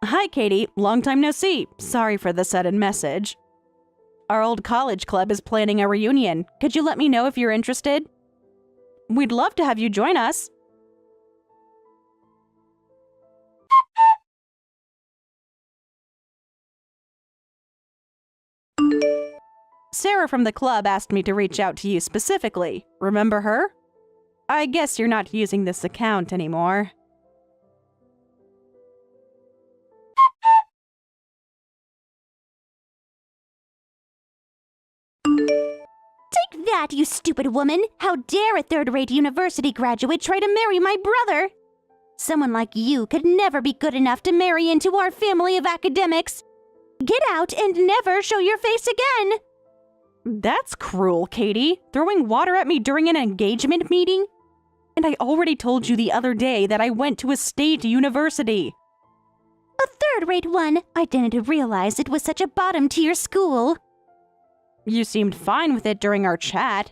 S2: Hi, Katie. Long time no see. Sorry for the sudden message. Our old college club is planning a reunion. Could you let me know if you're interested? We'd love to have you join us. Sarah from the club asked me to reach out to you specifically. Remember her? I guess you're not using this account anymore.
S3: Take that, you stupid woman! How dare a third-rate university graduate try to marry my brother? Someone like you could never be good enough to marry into our family of academics. Get out and never show your face again!
S2: That's cruel, Katie. Throwing water at me during an engagement meeting? And I already told you the other day that I went to a state university.
S3: A third-rate one? I didn't realize it was such a bottom-tier school.
S2: You seemed fine with it during our chat.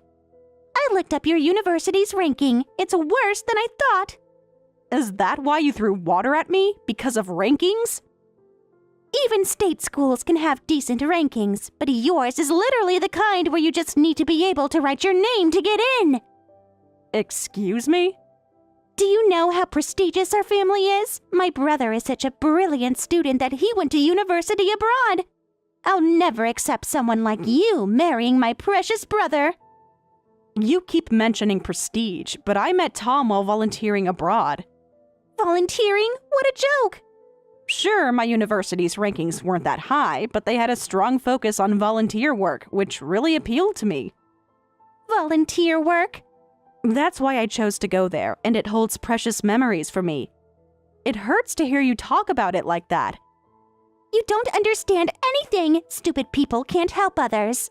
S3: I looked up your university's ranking. It's worse than I thought.
S2: Is that why you threw water at me? Because of rankings?
S3: Even state schools can have decent rankings, but yours is literally the kind where you just need to be able to write your name to get in.
S2: Excuse me?
S3: Do you know how prestigious our family is? My brother is such a brilliant student that he went to university abroad. I'll never accept someone like you marrying my precious brother.
S2: You keep mentioning prestige, but I met Tom while volunteering abroad.
S3: Volunteering? What a joke!
S2: Sure, my university's rankings weren't that high, but they had a strong focus on volunteer work, which really appealed to me.
S3: Volunteer work?
S2: That's why I chose to go there, and it holds precious memories for me. It hurts to hear you talk about it like that.
S3: You don't understand anything. Stupid people can't help others.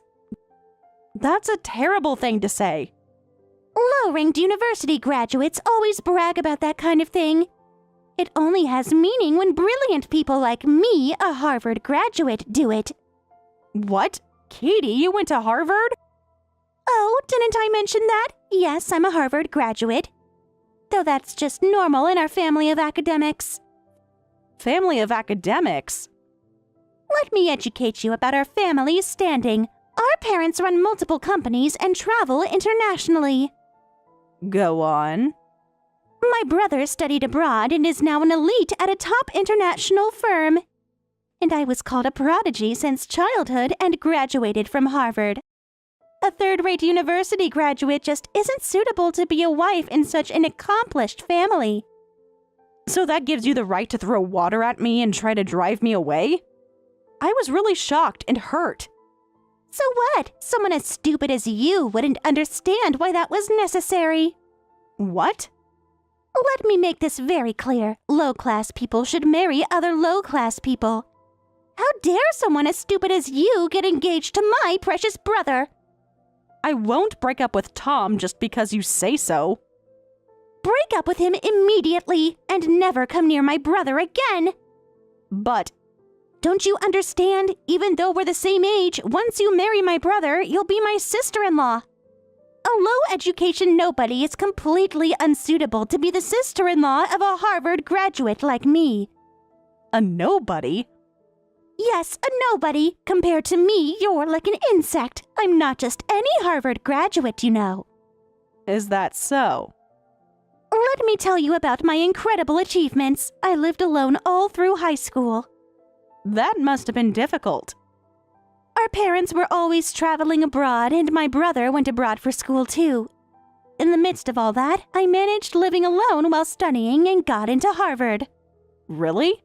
S2: That's a terrible thing to say.
S3: Low-ranked university graduates always brag about that kind of thing. It only has meaning when brilliant people like me, a Harvard graduate, do it.
S2: What? Katie, you went to Harvard?
S3: Oh, didn't I mention that? Yes, I'm a Harvard graduate. Though that's just normal in our family of academics.
S2: Family of academics?
S3: Let me educate you about our family's standing. Our parents run multiple companies and travel internationally.
S2: Go on.
S3: My brother studied abroad and is now an elite at a top international firm. And I was called a prodigy since childhood and graduated from Harvard. A third-rate university graduate just isn't suitable to be a wife in such an accomplished family.
S2: So that gives you the right to throw water at me and try to drive me away? I was really shocked and hurt.
S3: So what? Someone as stupid as you wouldn't understand why that was necessary.
S2: What?
S3: Let me make this very clear. Low-class people should marry other low-class people. How dare someone as stupid as you get engaged to my precious brother?
S2: I won't break up with Tom just because you say so.
S3: Break up with him immediately and never come near my brother again.
S2: But
S3: don't you understand? Even though we're the same age, once you marry my brother, you'll be my sister-in-law. A low-education nobody is completely unsuitable to be the sister-in-law of a Harvard graduate like me.
S2: A nobody?
S3: Yes, a nobody. Compared to me, you're like an insect. I'm not just any Harvard graduate, you know.
S2: Is that so?
S3: Let me tell you about my incredible achievements. I lived alone all through high school.
S2: That must have been difficult.
S3: Our parents were always traveling abroad, and my brother went abroad for school too. In the midst of all that, I managed living alone while studying and got into Harvard.
S2: Really?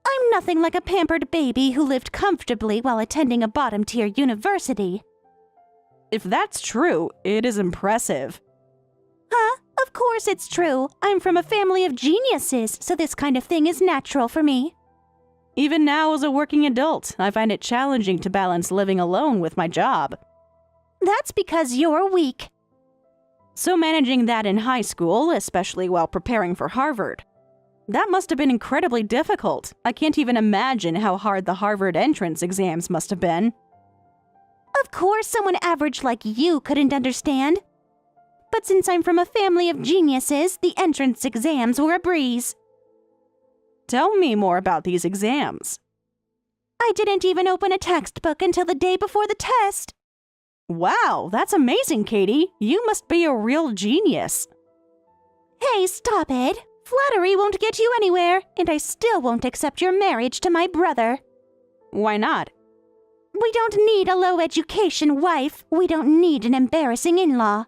S3: I'm nothing like a pampered baby who lived comfortably while attending a bottom-tier university.
S2: If that's true, it is impressive.
S3: Huh? Of course it's true. I'm from a family of geniuses, so this kind of thing is natural for me.
S2: Even now as a working adult, I find it challenging to balance living alone with my job.
S3: That's because you're weak.
S2: So managing that in high school, especially while preparing for Harvard, that must have been incredibly difficult. I can't even imagine how hard the Harvard entrance exams must have been.
S3: Of course someone average like you couldn't understand. But since I'm from a family of geniuses, the entrance exams were a breeze.
S2: Tell me more about these exams.
S3: I didn't even open a textbook until the day before the test.
S2: Wow, that's amazing, Katie. You must be a real genius.
S3: Hey, stop it. Flattery won't get you anywhere, and I still won't accept your marriage to my brother.
S2: Why not?
S3: We don't need a low-education wife. We don't need an embarrassing in-law.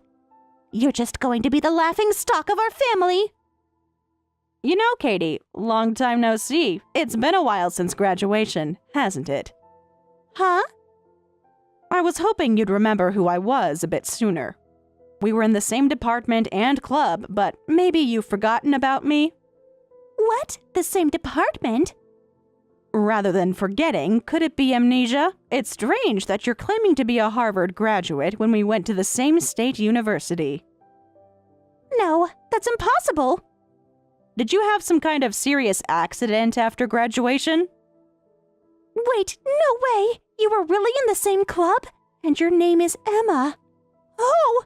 S3: You're just going to be the laughing stock of our family.
S2: You know, Katie, long time no see. It's been a while since graduation, hasn't it?
S3: Huh?
S2: I was hoping you'd remember who I was a bit sooner. We were in the same department and club, but maybe you've forgotten about me?
S3: What? The same department?
S2: Rather than forgetting, could it be amnesia? It's strange that you're claiming to be a Harvard graduate when we went to the same state university.
S3: No, that's impossible.
S2: Did you have some kind of serious accident after graduation?
S3: Wait, no way! You were really in the same club? And your name is Emma. Oh,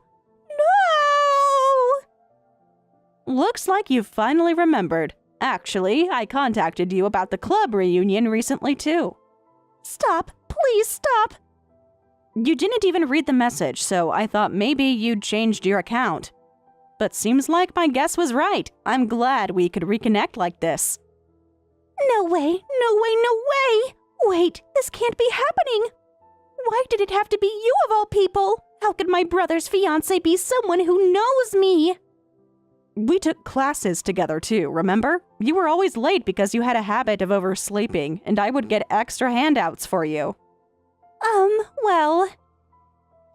S3: no!
S2: Looks like you've finally remembered. Actually, I contacted you about the club reunion recently, too.
S3: Stop! Please stop!
S2: You didn't even read the message, so I thought maybe you'd changed your account. But seems like my guess was right. I'm glad we could reconnect like this.
S3: No way, no way, no way! Wait, this can't be happening! Why did it have to be you of all people? How could my brother's fiancé be someone who knows me?
S2: We took classes together too, remember? You were always late because you had a habit of oversleeping, and I would get extra handouts for you.
S3: Well...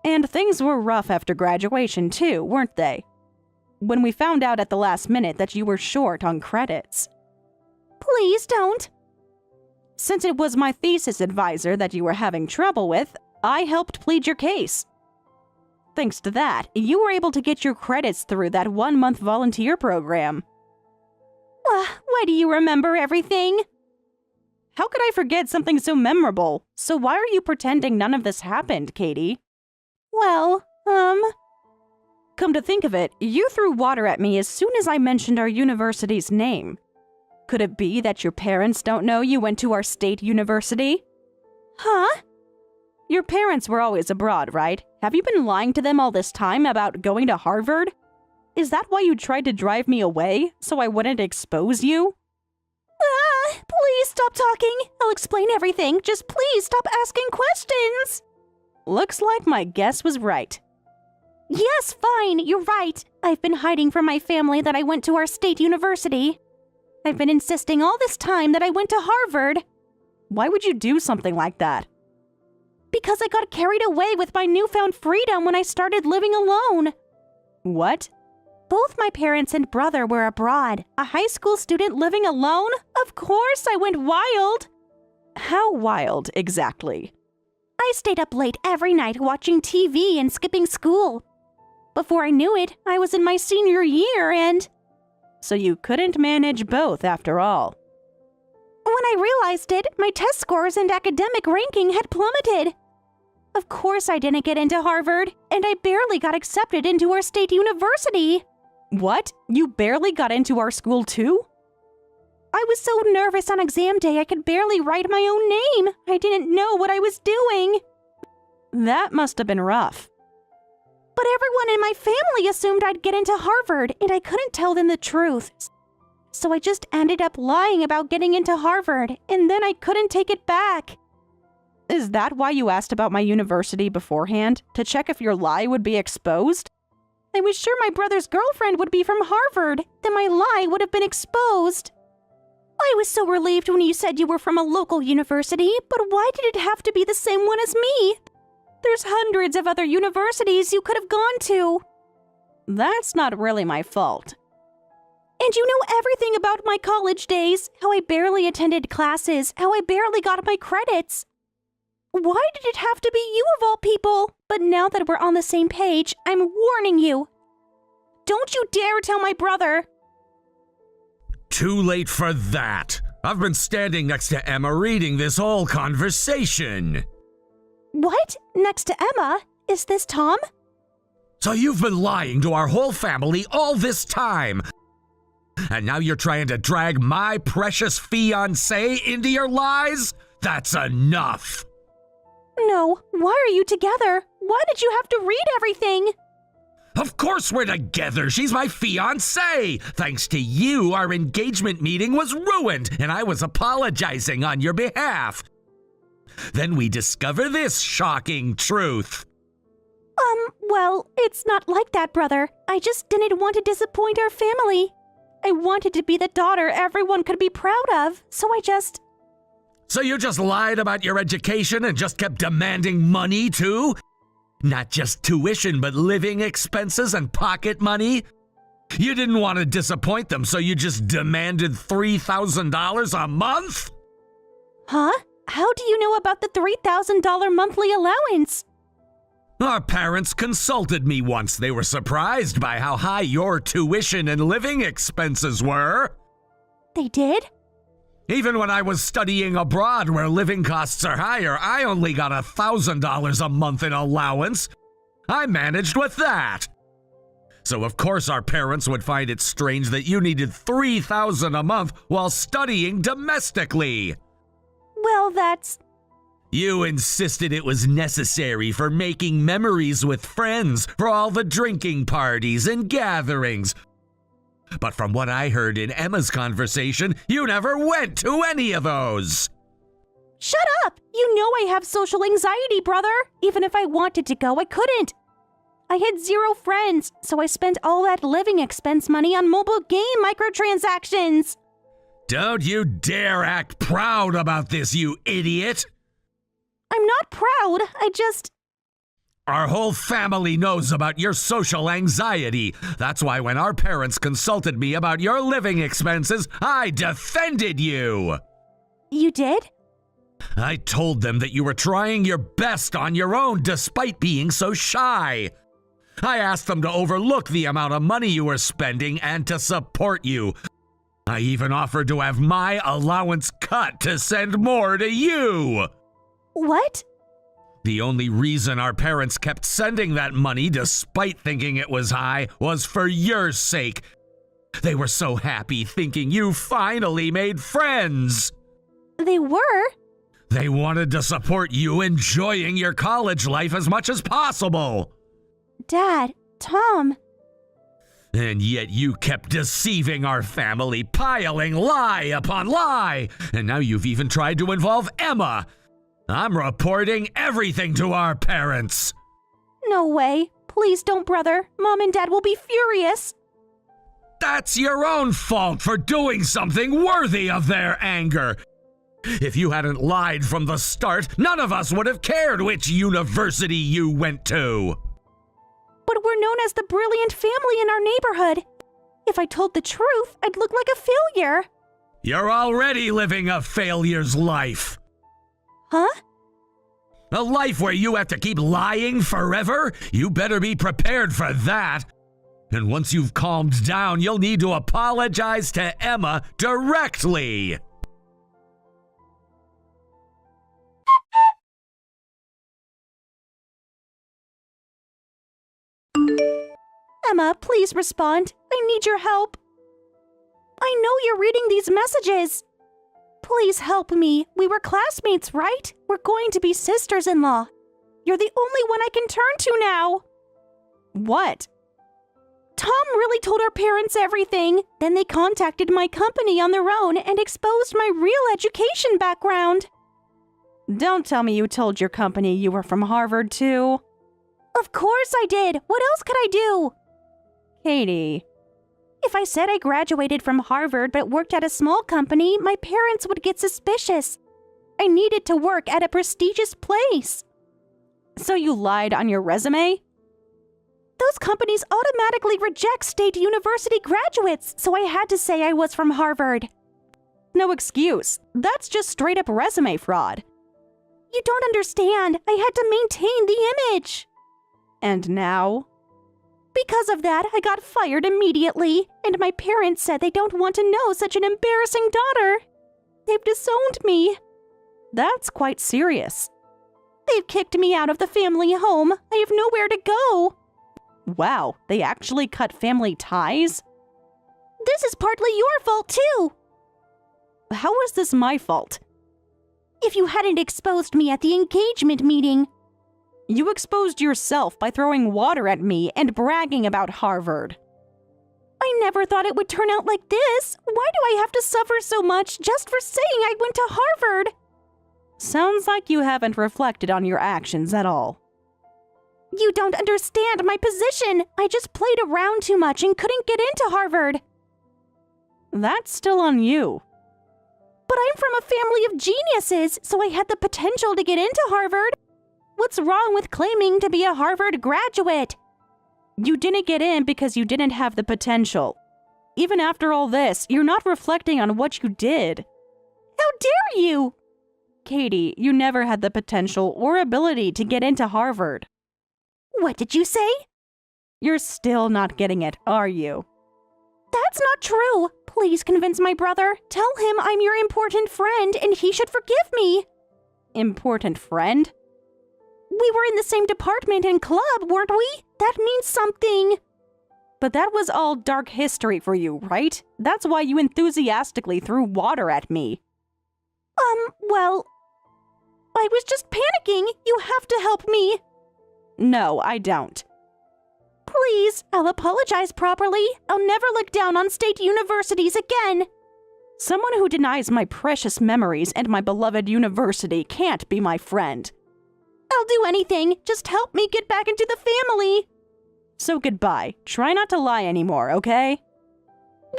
S2: And things were rough after graduation too, weren't they? When we found out at the last minute that you were short on credits.
S3: Please don't.
S2: Since it was my thesis advisor that you were having trouble with, I helped plead your case. Thanks to that, you were able to get your credits through that 1-month volunteer program.
S3: Why do you remember everything?
S2: How could I forget something so memorable? So why are you pretending none of this happened, Katie?
S3: Well,
S2: Come to think of it, you threw water at me as soon as I mentioned our university's name. Could it be that your parents don't know you went to our state university?
S3: Huh?
S2: Your parents were always abroad, right? Have you been lying to them all this time about going to Harvard? Is that why you tried to drive me away, so I wouldn't expose you?
S3: Please stop talking. I'll explain everything. Just please stop asking questions.
S2: Looks like my guess was right.
S3: Yes, fine, you're right. I've been hiding from my family that I went to our state university. I've been insisting all this time that I went to Harvard.
S2: Why would you do something like that?
S3: Because I got carried away with my newfound freedom when I started living alone.
S2: What?
S3: Both my parents and brother were abroad. A high school student living alone? Of course I went wild.
S2: How wild, exactly?
S3: I stayed up late every night watching TV and skipping school. Before I knew it, I was in my senior year and...
S2: So you couldn't manage both after all.
S3: When I realized it, my test scores and academic ranking had plummeted. Of course I didn't get into Harvard, and I barely got accepted into our state university.
S2: What? You barely got into our school too?
S3: I was so nervous on exam day I could barely write my own name. I didn't know what I was doing.
S2: That must have been rough.
S3: But everyone in my family assumed I'd get into Harvard, and I couldn't tell them the truth. So I just ended up lying about getting into Harvard, and then I couldn't take it back.
S2: Is that why you asked about my university beforehand? To check if your lie would be exposed?
S3: I was sure my brother's girlfriend would be from Harvard, then my lie would have been exposed. I was so relieved when you said you were from a local university, but why did it have to be the same one as me? There's hundreds of other universities you could have gone to.
S2: That's not really my fault.
S3: And you know everything about my college days, how I barely attended classes, how I barely got my credits. Why did it have to be you of all people? But now that we're on the same page, I'm warning you. Don't you dare tell my brother.
S1: Too late for that. I've been standing next to Emma reading this whole conversation.
S3: What? Next to Emma? Is this Tom?
S1: So you've been lying to our whole family all this time. And now you're trying to drag my precious fiancé into your lies? That's enough.
S3: No, why are you together? Why did you have to read everything?
S1: Of course we're together. She's my fiancé. Thanks to you, our engagement meeting was ruined, and I was apologizing on your behalf. Then we discover this shocking truth.
S3: Well, it's not like that, brother. I just didn't want to disappoint our family. I wanted to be the daughter everyone could be proud of, so
S1: So you just lied about your education and just kept demanding money, too? Not just tuition, but living expenses and pocket money? You didn't want to disappoint them, so you just demanded $3,000 a month?
S3: Huh? How do you know about the $3,000 monthly allowance?
S1: Our parents consulted me once. They were surprised by how high your tuition and living expenses were.
S3: They did?
S1: Even when I was studying abroad where living costs are higher, I only got $1,000 a month in allowance. I managed with that. So of course our parents would find it strange that you needed $3,000 a month while studying domestically.
S3: Well, that's...
S1: You insisted it was necessary for making memories with friends, for all the drinking parties and gatherings. But from what I heard in Emma's conversation, you never went to any of those.
S3: Shut up! You know I have social anxiety, brother. Even if I wanted to go, I couldn't. I had 0 friends, so I spent all that living expense money on mobile game microtransactions.
S1: Don't you dare act proud about this, you idiot!
S3: I'm not proud,
S1: Our whole family knows about your social anxiety. That's why when our parents consulted me about your living expenses, I defended you.
S3: You did?
S1: I told them that you were trying your best on your own despite being so shy. I asked them to overlook the amount of money you were spending and to support you. I even offered to have my allowance cut to send more to you.
S3: What?
S1: The only reason our parents kept sending that money despite thinking it was high was for your sake. They were so happy thinking you finally made friends.
S3: They were?
S1: They wanted to support you enjoying your college life as much as possible.
S3: Dad, Tom.
S1: And yet you kept deceiving our family, piling lie upon lie. And now you've even tried to involve Emma. I'm reporting everything to our parents.
S3: No way. Please don't, brother. Mom and Dad will be furious.
S1: That's your own fault for doing something worthy of their anger. If you hadn't lied from the start, none of us would have cared which university you went to.
S3: But we're known as the brilliant family in our neighborhood. If I told the truth, I'd look like a failure.
S1: You're already living a failure's life.
S3: Huh?
S1: A life where you have to keep lying forever? You better be prepared for that. And once you've calmed down, you'll need to apologize to Emma directly.
S3: Emma, please respond. I need your help. I know you're reading these messages. Please help me. We were classmates, right? We're going to be sisters-in-law. You're the only one I can turn to now.
S2: What?
S3: Tom really told our parents everything. Then they contacted my company on their own and exposed my real education background.
S2: Don't tell me you told your company you were from Harvard, too.
S3: Of course I did. What else could I do?
S2: Katie.
S3: If I said I graduated from Harvard but worked at a small company, my parents would get suspicious. I needed to work at a prestigious place.
S2: So you lied on your resume?
S3: Those companies automatically reject state university graduates, so I had to say I was from Harvard.
S2: No excuse. That's just straight up resume fraud.
S3: You don't understand. I had to maintain the image.
S2: And now?
S3: Because of that, I got fired immediately, and my parents said they don't want to know such an embarrassing daughter. They've disowned me.
S2: That's quite serious.
S3: They've kicked me out of the family home. I have nowhere to go.
S2: Wow, they actually cut family ties?
S3: This is partly your fault, too.
S2: How is this my fault?
S3: If you hadn't exposed me at the engagement meeting.
S2: You exposed yourself by throwing water at me and bragging about Harvard.
S3: I never thought it would turn out like this. Why do I have to suffer so much just for saying I went to Harvard?
S2: Sounds like you haven't reflected on your actions at all.
S3: You don't understand my position. I just played around too much and couldn't get into Harvard.
S2: That's still on you.
S3: But I'm from a family of geniuses, so I had the potential to get into Harvard. What's wrong with claiming to be a Harvard graduate?
S2: You didn't get in because you didn't have the potential. Even after all this, you're not reflecting on what you did.
S3: How dare you?
S2: Katie, you never had the potential or ability to get into Harvard.
S3: What did you say?
S2: You're still not getting it, are you?
S3: That's not true. Please convince my brother. Tell him I'm your important friend and he should forgive me.
S2: Important friend?
S3: We were in the same department and club, weren't we? That means something.
S2: But that was all dark history for you, right? That's why you enthusiastically threw water at me.
S3: Well, I was just panicking. You have to help me.
S2: No, I don't.
S3: Please, I'll apologize properly. I'll never look down on state universities again.
S2: Someone who denies my precious memories and my beloved university can't be my friend.
S3: I'll do anything. Just help me get back into the family.
S2: So goodbye. Try not to lie anymore, okay?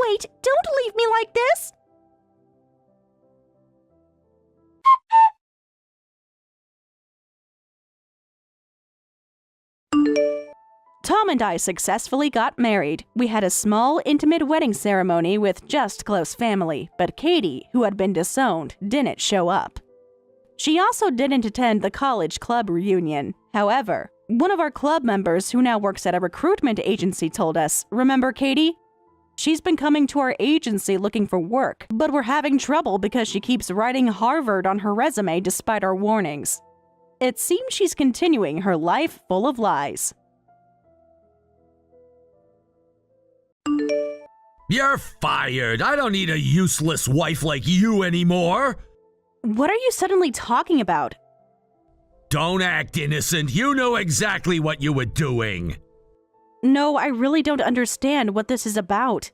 S3: Wait, don't leave me like this.
S2: Tom and I successfully got married. We had a small, intimate wedding ceremony with just close family, but Katie, who had been disowned, didn't show up. She also didn't attend the college club reunion. However, one of our club members who now works at a recruitment agency told us, remember Katie? She's been coming to our agency looking for work, but we're having trouble because she keeps writing Harvard on her resume despite our warnings. It seems she's continuing her life full of lies.
S1: You're fired. I don't need a useless wife like you anymore.
S2: What are you suddenly talking about?
S1: Don't act innocent. You know exactly what you were doing.
S2: No, I really don't understand what this is about.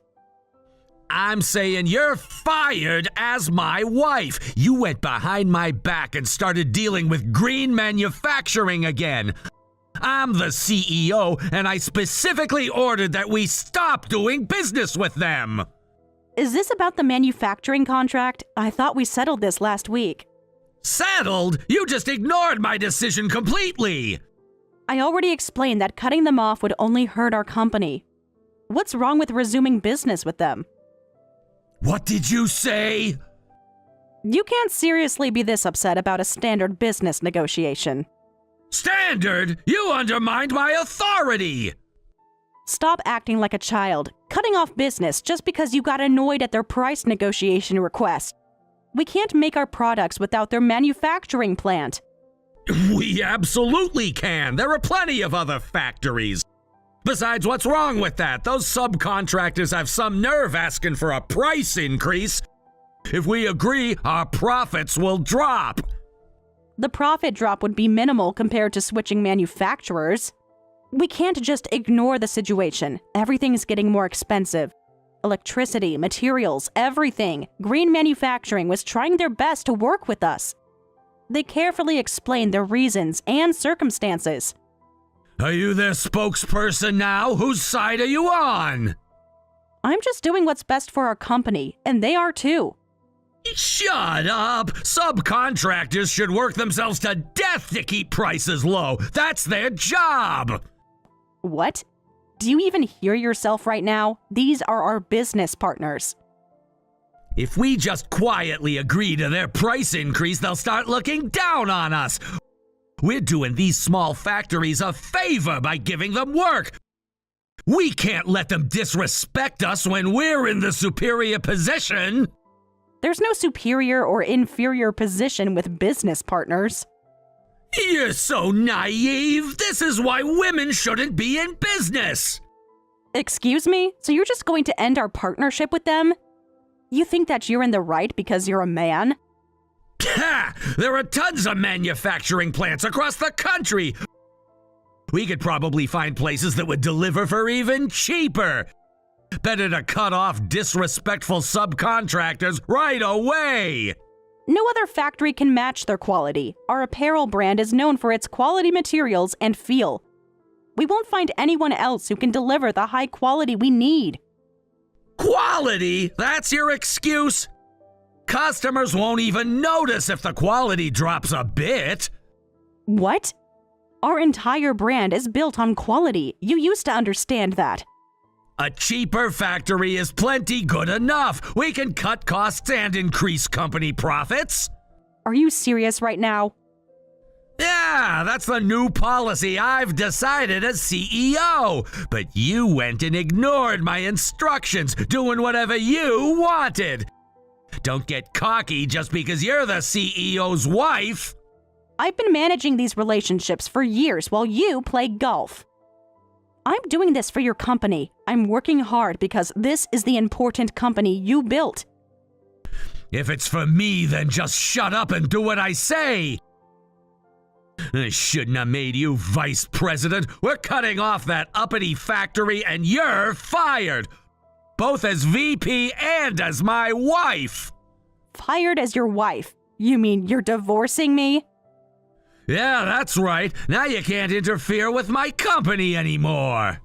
S1: I'm saying you're fired as my wife. You went behind my back and started dealing with green manufacturing again. I'm the CEO, and I specifically ordered that we stop doing business with them.
S2: Is this about the manufacturing contract? I thought we settled this last week.
S1: Settled? You just ignored my decision completely.
S2: I already explained that cutting them off would only hurt our company. What's wrong with resuming business with them?
S1: What did you say?
S2: You can't seriously be this upset about a standard business negotiation.
S1: Standard? You undermined my authority!
S2: Stop acting like a child, cutting off business just because you got annoyed at their price negotiation request. We can't make our products without their manufacturing plant.
S1: We absolutely can. There are plenty of other factories. Besides, what's wrong with that? Those subcontractors have some nerve asking for a price increase. If we agree, our profits will drop.
S2: The profit drop would be minimal compared to switching manufacturers. We can't just ignore the situation. Everything is getting more expensive. Electricity, materials, everything. Green Manufacturing was trying their best to work with us. They carefully explained their reasons and circumstances.
S1: Are you their spokesperson now? Whose side are you on?
S2: I'm just doing what's best for our company, and they are too.
S1: Shut up! Subcontractors should work themselves to death to keep prices low. That's their job!
S2: What? Do you even hear yourself right now? These are our business partners.
S1: If we just quietly agree to their price increase, they'll start looking down on us. We're doing these small factories a favor by giving them work. We can't let them disrespect us when we're in the superior position.
S2: There's no superior or inferior position with business partners.
S1: You're so naive. This is why women shouldn't be in business.
S2: Excuse me? So you're just going to end our partnership with them? You think that you're in the right because you're a man?
S1: Ha! There are tons of manufacturing plants across the country. We could probably find places that would deliver for even cheaper. Better to cut off disrespectful subcontractors right away.
S2: No other factory can match their quality. Our apparel brand is known for its quality materials and feel. We won't find anyone else who can deliver the high quality we need.
S1: Quality? That's your excuse? Customers won't even notice if the quality drops a bit.
S2: What? Our entire brand is built on quality. You used to understand that.
S1: A cheaper factory is plenty good enough. We can cut costs and increase company profits.
S2: Are you serious right now?
S1: Yeah, that's the new policy I've decided as CEO. But you went and ignored my instructions, doing whatever you wanted. Don't get cocky just because you're the CEO's wife.
S2: I've been managing these relationships for years while you play golf. I'm doing this for your company. I'm working hard because this is the important company you built.
S1: If it's for me, then just shut up and do what I say. I shouldn't have made you vice president. We're cutting off that uppity factory and you're fired. Both as VP and as my wife.
S2: Fired as your wife? You mean you're divorcing me?
S1: Yeah, that's right. Now you can't interfere with my company anymore.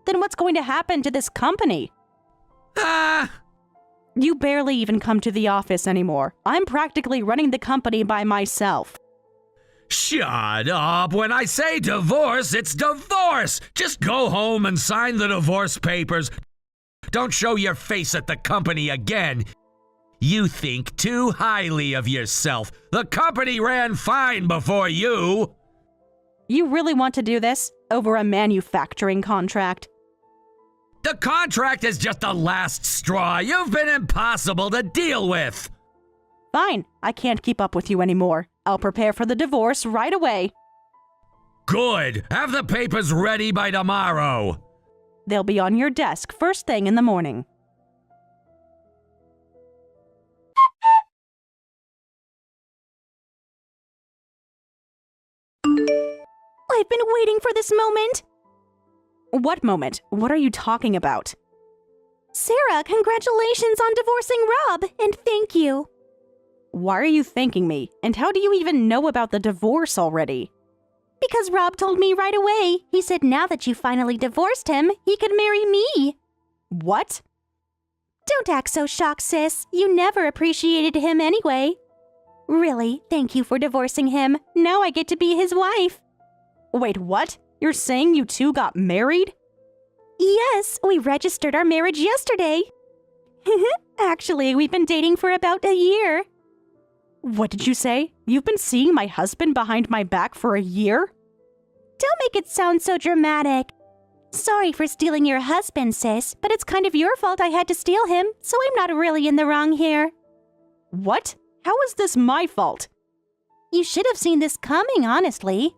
S2: Then what's going to happen to this company?
S1: Ah!
S2: You barely even come to the office anymore. I'm practically running the company by myself.
S1: Shut up. When I say divorce, it's divorce. Just go home and sign the divorce papers. Don't show your face at the company again. You think too highly of yourself. The company ran fine before you.
S2: You really want to do this over a manufacturing contract?
S1: The contract is just the last straw. You've been impossible to deal with.
S2: Fine, I can't keep up with you anymore. I'll prepare for the divorce right away.
S1: Good. Have the papers ready by tomorrow.
S2: They'll be on your desk first thing in the morning.
S3: I've been waiting for this moment.
S2: What moment? What are you talking about?
S3: Sarah, congratulations on divorcing Rob, and thank you.
S2: Why are you thanking me? And how do you even know about the divorce already?
S3: Because Rob told me right away. He said now that you finally divorced him, he could marry me.
S2: What?
S3: Don't act so shocked, sis. You never appreciated him anyway. Really, thank you for divorcing him. Now I get to be his wife.
S2: Wait, what? You're saying you two got married?
S3: Yes, we registered our marriage yesterday. Actually, we've been dating for about a year.
S2: What did you say? You've been seeing my husband behind my back for a year?
S3: Don't make it sound so dramatic. Sorry for stealing your husband, sis, but it's kind of your fault I had to steal him, so I'm not really in the wrong here.
S2: What? How is this my fault?
S3: You should have seen this coming, honestly.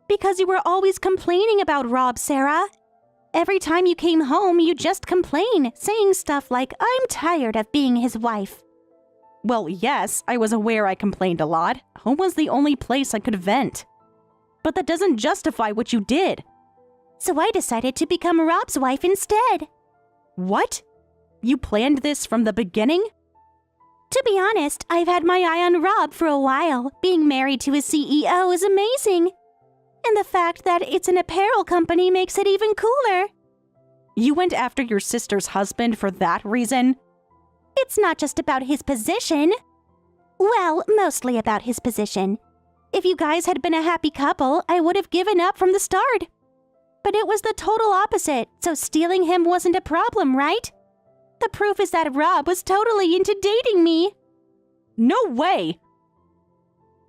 S3: Because you were always complaining about Rob, Sarah. Every time you came home, you just complain, saying stuff like, I'm tired of being his wife.
S2: Well, yes, I was aware I complained a lot. Home was the only place I could vent. But that doesn't justify what you did.
S3: So I decided to become Rob's wife instead.
S2: What? You planned this from the beginning?
S3: To be honest, I've had my eye on Rob for a while. Being married to a CEO is amazing. And the fact that it's an apparel company makes it even cooler.
S2: You went after your sister's husband for that reason?
S3: It's not just about his position. Well, mostly about his position. If you guys had been a happy couple, I would have given up from the start. But it was the total opposite, so stealing him wasn't a problem, right? The proof is that Rob was totally into dating me.
S2: No way!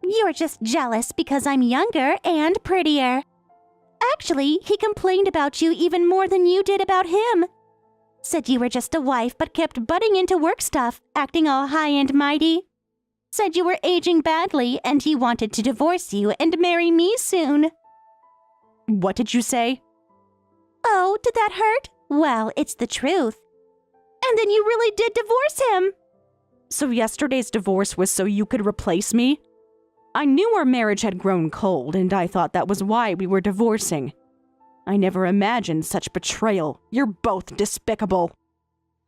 S3: You're just jealous because I'm younger and prettier. Actually, he complained about you even more than you did about him. Said you were just a wife but kept butting into work stuff, acting all high and mighty. Said you were aging badly and he wanted to divorce you and marry me soon.
S2: What did you say?
S3: Oh, did that hurt? Well, it's the truth. And then you really did divorce him.
S2: So yesterday's divorce was so you could replace me? I knew our marriage had grown cold, and I thought that was why we were divorcing. I never imagined such betrayal. You're both despicable.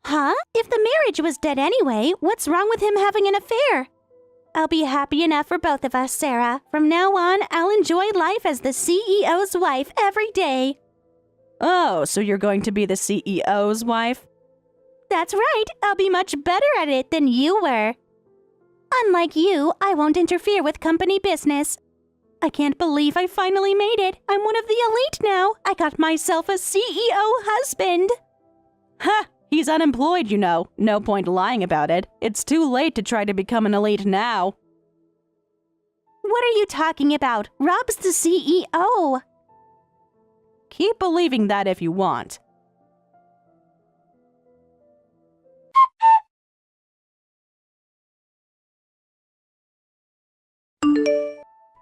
S3: Huh? If the marriage was dead anyway, what's wrong with him having an affair? I'll be happy enough for both of us, Sarah. From now on, I'll enjoy life as the CEO's wife every day.
S2: Oh, so you're going to be the CEO's wife?
S3: That's right. I'll be much better at it than you were. Unlike you, I won't interfere with company business. I can't believe I finally made it. I'm one of the elite now. I got myself a CEO husband.
S2: Ha! He's unemployed, you know. No point lying about it. It's too late to try to become an elite now.
S3: What are you talking about? Rob's the CEO.
S2: Keep believing that if you want.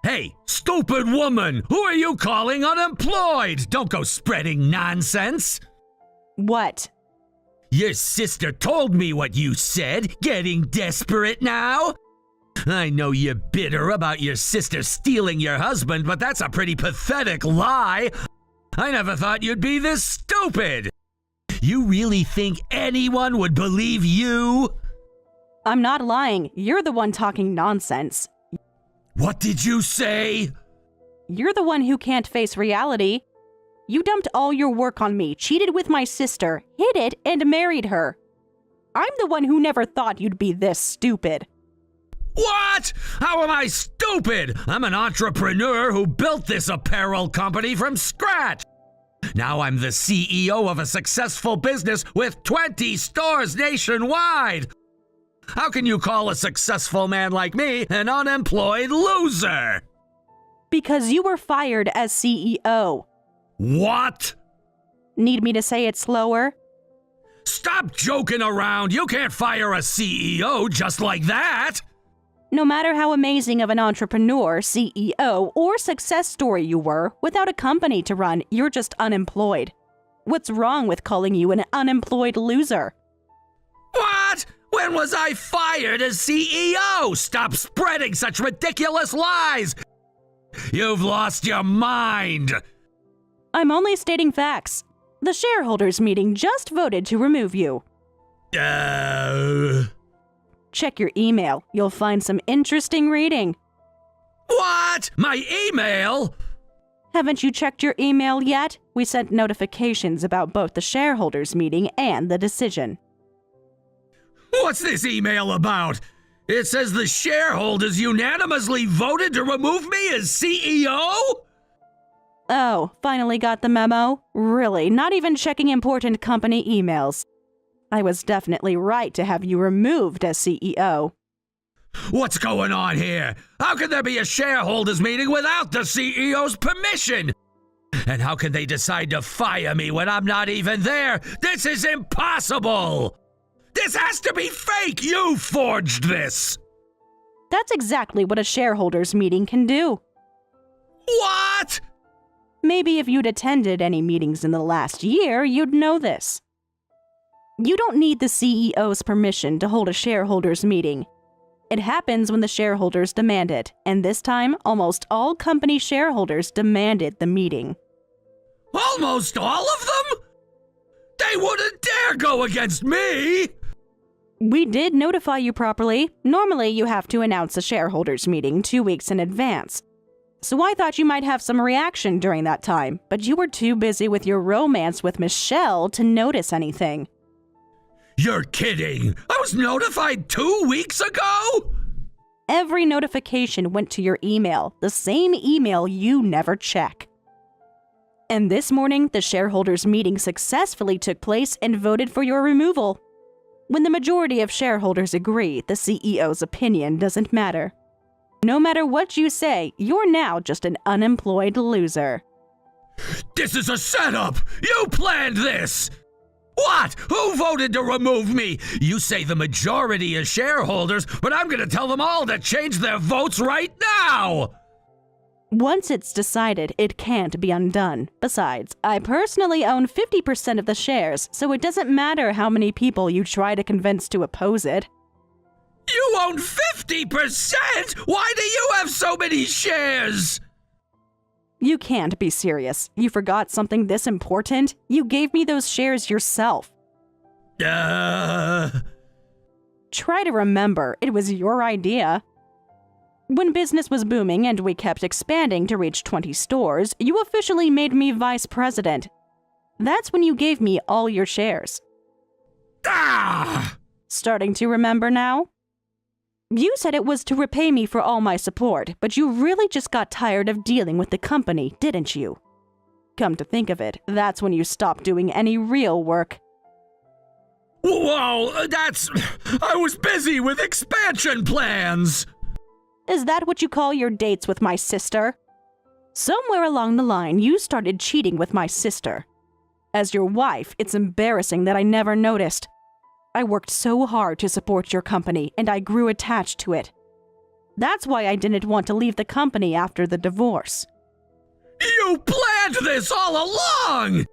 S1: Hey, stupid woman! Who are you calling unemployed? Don't go spreading nonsense!
S2: What?
S1: Your sister told me what you said, getting desperate now? I know you're bitter about your sister stealing your husband, but that's a pretty pathetic lie. I never thought you'd be this stupid. You really think anyone would believe you?
S2: I'm not lying. You're the one talking nonsense.
S1: What did you say?
S2: You're the one who can't face reality. You dumped all your work on me, cheated with my sister, hid it, and married her. I'm the one who never thought you'd be this stupid.
S1: What? How am I stupid? I'm an entrepreneur who built this apparel company from scratch. Now I'm the CEO of a successful business with 20 stores nationwide. How can you call a successful man like me an unemployed loser?
S2: Because you were fired as CEO.
S1: What?
S2: Need me to say it slower?
S1: Stop joking around. You can't fire a CEO just like that.
S2: No matter how amazing of an entrepreneur, CEO, or success story you were, without a company to run, you're just unemployed. What's wrong with calling you an unemployed loser?
S1: What? When was I fired as CEO? Stop spreading such ridiculous lies. You've lost your mind.
S2: I'm only stating facts. The shareholders meeting just voted to remove you. Check your email. You'll find some interesting reading.
S1: What? My email?
S2: Haven't you checked your email yet? We sent notifications about both the shareholders meeting and the decision.
S1: What's this email about? It says the shareholders unanimously voted to remove me as CEO?
S2: Oh, finally got the memo? Really, not even checking important company emails. I was definitely right to have you removed as CEO.
S1: What's going on here? How can there be a shareholders meeting without the CEO's permission? And how can they decide to fire me when I'm not even there? This is impossible! This has to be fake! You forged this!
S2: That's exactly what a shareholders meeting can do.
S1: What?
S2: Maybe if you'd attended any meetings in the last year, you'd know this. You don't need the CEO's permission to hold a shareholders meeting. It happens when the shareholders demand it, and this time, almost all company shareholders demanded the meeting.
S1: Almost all of them? They wouldn't dare go against me!
S2: We did notify you properly. Normally, you have to announce a shareholders meeting 2 weeks in advance. So I thought you might have some reaction during that time, but you were too busy with your romance with Michelle to notice anything.
S1: You're kidding! I was notified 2 weeks ago?!
S2: Every notification went to your email, the same email you never check. And this morning, the shareholders' meeting successfully took place and voted for your removal. When the majority of shareholders agree, the CEO's opinion doesn't matter. No matter what you say, you're now just an unemployed loser.
S1: This is a setup! You planned this! What? Who voted to remove me? You say the majority is shareholders, but I'm gonna tell them all to change their votes right now!
S2: Once it's decided, it can't be undone. Besides, I personally own 50% of the shares, so it doesn't matter how many people you try to convince to oppose it.
S1: You own 50%?! Why do you have so many shares?
S2: You can't be serious. You forgot something this important? You gave me those shares yourself. Try to remember, it was your idea. When business was booming and we kept expanding to reach 20 stores, you officially made me vice president. That's when you gave me all your shares. Starting to remember now? You said it was to repay me for all my support, but you really just got tired of dealing with the company, didn't you? Come to think of it, that's when you stopped doing any real work.
S1: Whoa, I was busy with expansion plans!
S2: Is that what you call your dates with my sister? Somewhere along the line, you started cheating with my sister. As your wife, it's embarrassing that I never noticed. I worked so hard to support your company, and I grew attached to it. That's why I didn't want to leave the company after the divorce.
S1: You planned this all along!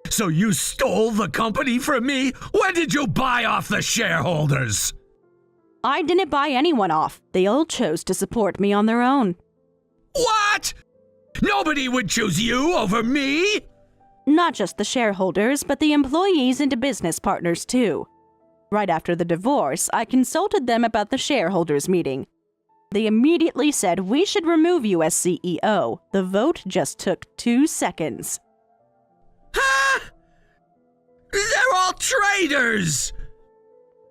S1: So you stole the company from me? When did you buy off the shareholders?
S2: I didn't buy anyone off. They all chose to support me on their own.
S1: What? Nobody would choose you over me?
S2: Not just the shareholders, but the employees and business partners too. Right after the divorce, I consulted them about the shareholders meeting. They immediately said we should remove you as CEO. The vote just took 2 seconds.
S1: Huh? They're all traitors!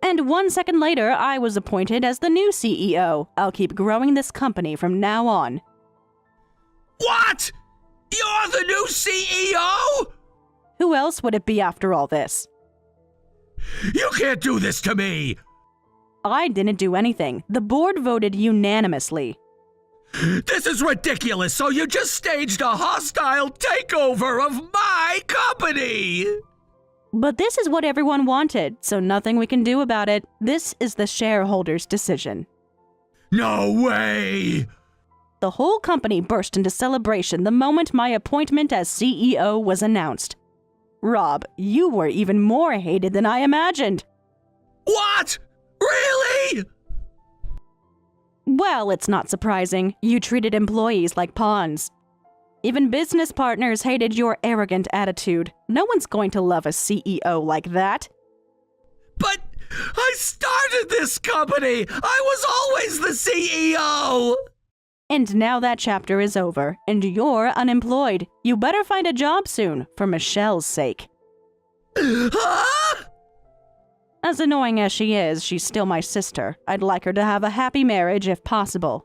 S2: And 1 second later, I was appointed as the new CEO. I'll keep growing this company from now on.
S1: What? You're the new CEO?
S2: Who else would it be after all this?
S1: You can't do this to me!
S2: I didn't do anything. The board voted unanimously.
S1: This is ridiculous, so you just staged a hostile takeover of my company!
S2: But this is what everyone wanted, so nothing we can do about it. This is the shareholders' decision.
S1: No way!
S2: The whole company burst into celebration the moment my appointment as CEO was announced. Rob, you were even more hated than I imagined.
S1: What? Really?
S2: Well, it's not surprising. You treated employees like pawns. Even business partners hated your arrogant attitude. No one's going to love a CEO like that.
S1: But I started this company! I was always the CEO!
S2: And now that chapter is over, and you're unemployed. You better find a job soon, for Michelle's sake.
S1: Huh?
S2: As annoying as she is, she's still my sister. I'd like her to have a happy marriage if possible.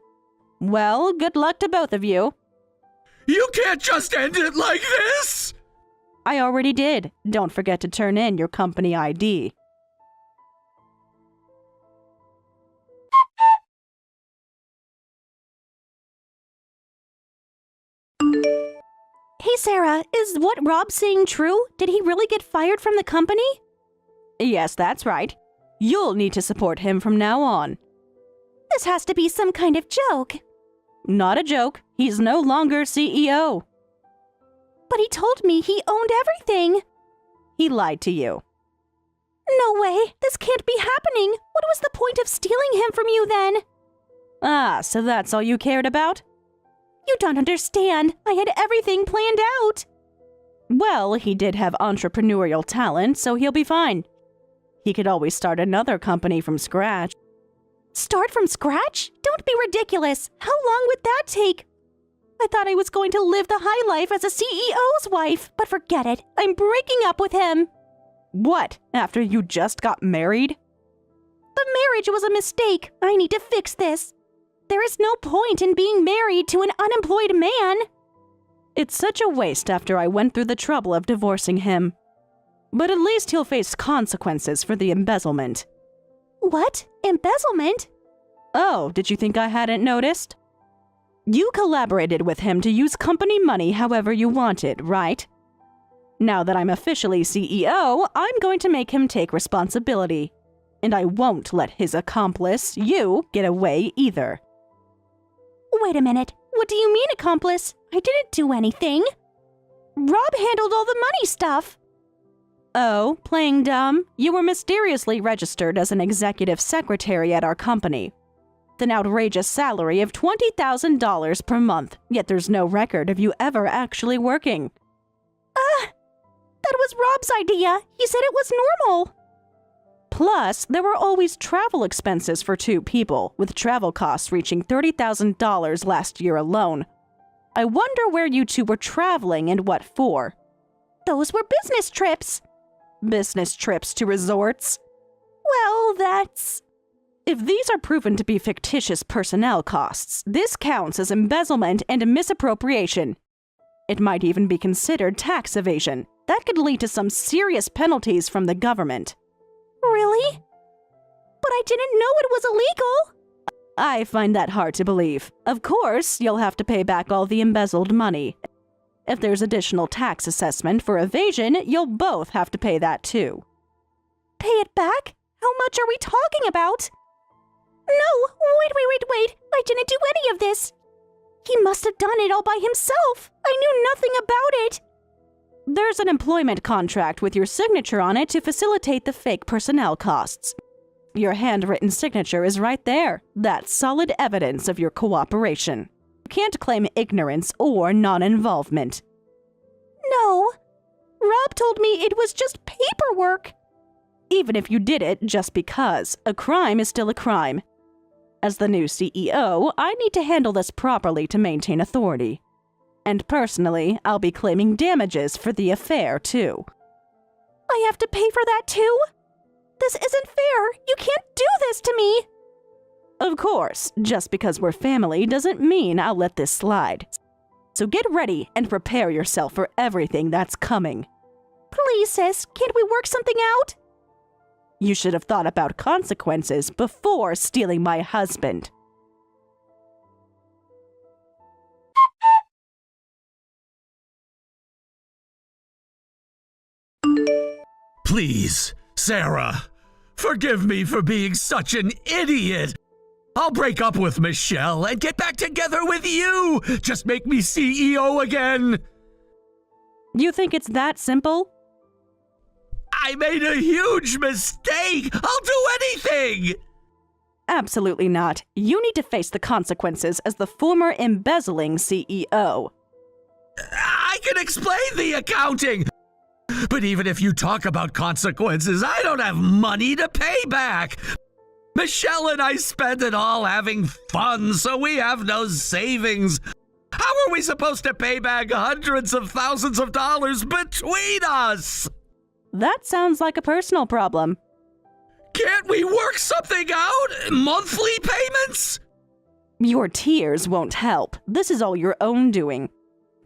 S2: Well, good luck to both of you.
S1: You can't just end it like this!
S2: I already did. Don't forget to turn in your company ID.
S3: Hey, Sarah, is what Rob's saying true? Did he really get fired from the company?
S2: Yes, that's right. You'll need to support him from now on.
S3: This has to be some kind of joke.
S2: Not a joke. He's no longer CEO.
S3: But he told me he owned everything.
S2: He lied to you.
S3: No way. This can't be happening. What was the point of stealing him from you then?
S2: Ah, so that's all you cared about?
S3: You don't understand. I had everything planned out.
S2: Well, he did have entrepreneurial talent, so he'll be fine. He could always start another company from scratch.
S3: Start from scratch? Don't be ridiculous. How long would that take? I thought I was going to live the high life as a CEO's wife, but forget it. I'm breaking up with him.
S2: What, after you just got married?
S3: The marriage was a mistake. I need to fix this. There is no point in being married to an unemployed man.
S2: It's such a waste after I went through the trouble of divorcing him. But at least he'll face consequences for the embezzlement.
S3: What? Embezzlement?
S2: Oh, did you think I hadn't noticed? You collaborated with him to use company money however you wanted, right? Now that I'm officially CEO, I'm going to make him take responsibility. And I won't let his accomplice, you, get away either.
S3: Wait a minute. What do you mean, accomplice? I didn't do anything. Rob handled all the money stuff.
S2: Oh, playing dumb? You were mysteriously registered as an executive secretary at our company. With an outrageous salary of $20,000 per month, yet there's no record of you ever actually working.
S3: That was Rob's idea. He said it was normal.
S2: Plus, there were always travel expenses for 2 people, with travel costs reaching $30,000 last year alone. I wonder where you 2 were traveling and what for.
S3: Those were business trips.
S2: Business trips to resorts?
S3: Well, that's...
S2: If these are proven to be fictitious personnel costs, this counts as embezzlement and misappropriation. It might even be considered tax evasion. That could lead to some serious penalties from the government.
S3: Really? But I didn't know it was illegal.
S2: I find that hard to believe. Of course, you'll have to pay back all the embezzled money. If there's additional tax assessment for evasion, you'll both have to pay that too.
S3: Pay it back? How much are we talking about? No, wait. I didn't do any of this. He must have done it all by himself. I knew nothing about it.
S2: There's an employment contract with your signature on it to facilitate the fake personnel costs. Your handwritten signature is right there. That's solid evidence of your cooperation. You can't claim ignorance or non-involvement.
S3: No. Rob told me it was just paperwork.
S2: Even if you did it just because, a crime is still a crime. As the new CEO, I need to handle this properly to maintain authority. And personally, I'll be claiming damages for the affair, too.
S3: I have to pay for that, too? This isn't fair. You can't do this to me.
S2: Of course, just because we're family doesn't mean I'll let this slide. So get ready and prepare yourself for everything that's coming.
S3: Please, sis, can't we work something out?
S2: You should have thought about consequences before stealing my husband.
S1: Please, Sarah, forgive me for being such an idiot. I'll break up with Michelle and get back together with you. Just make me CEO again.
S2: You think it's that simple?
S1: I made a huge mistake. I'll do anything.
S2: Absolutely not. You need to face the consequences as the former embezzling CEO.
S1: I can explain the accounting. But even if you talk about consequences, I don't have money to pay back. Michelle and I spend it all having fun, so we have no savings. How are we supposed to pay back hundreds of thousands of dollars between us?
S2: That sounds like a personal problem.
S1: Can't we work something out? Monthly payments?
S2: Your tears won't help. This is all your own doing.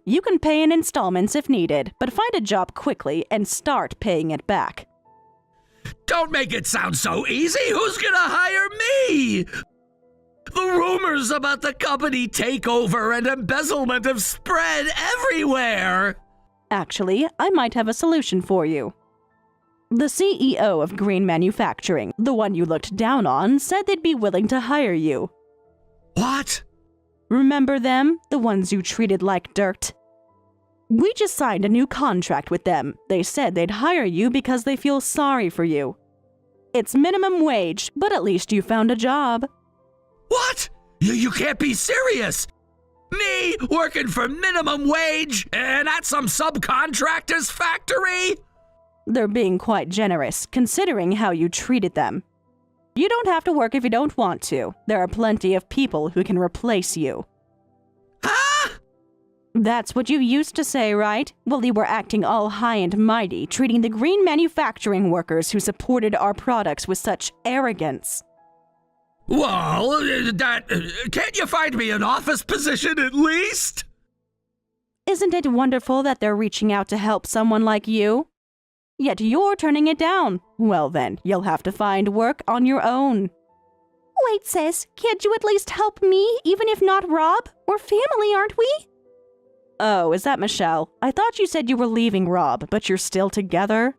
S2: You can pay in installments if needed, but find a job quickly and start paying it back.
S1: Don't make it sound so easy. Who's gonna hire me? The rumors about the company takeover and embezzlement have spread everywhere.
S2: Actually, I might have a solution for you. The CEO of Green Manufacturing, the one you looked down on, said they'd be willing to hire you.
S1: What?
S2: Remember them? The ones you treated like dirt? We just signed a new contract with them. They said they'd hire you because they feel sorry for you. It's minimum wage, but at least you found a job.
S1: What? You can't be serious. Me working for minimum wage and at some subcontractor's factory?
S2: They're being quite generous, considering how you treated them. You don't have to work if you don't want to. There are plenty of people who can replace you.
S1: Huh?
S2: That's what you used to say, right? Well, you were acting all high and mighty, treating the green manufacturing workers who supported our products with such arrogance.
S1: Well, can't you find me an office position at least?
S2: Isn't it wonderful that they're reaching out to help someone like you? Yet you're turning it down. Well then, you'll have to find work on your own.
S3: Wait, sis, can't you at least help me, even if not Rob? We're family, aren't we?
S2: Oh, is that Michelle? I thought you said you were leaving Rob, but you're still together?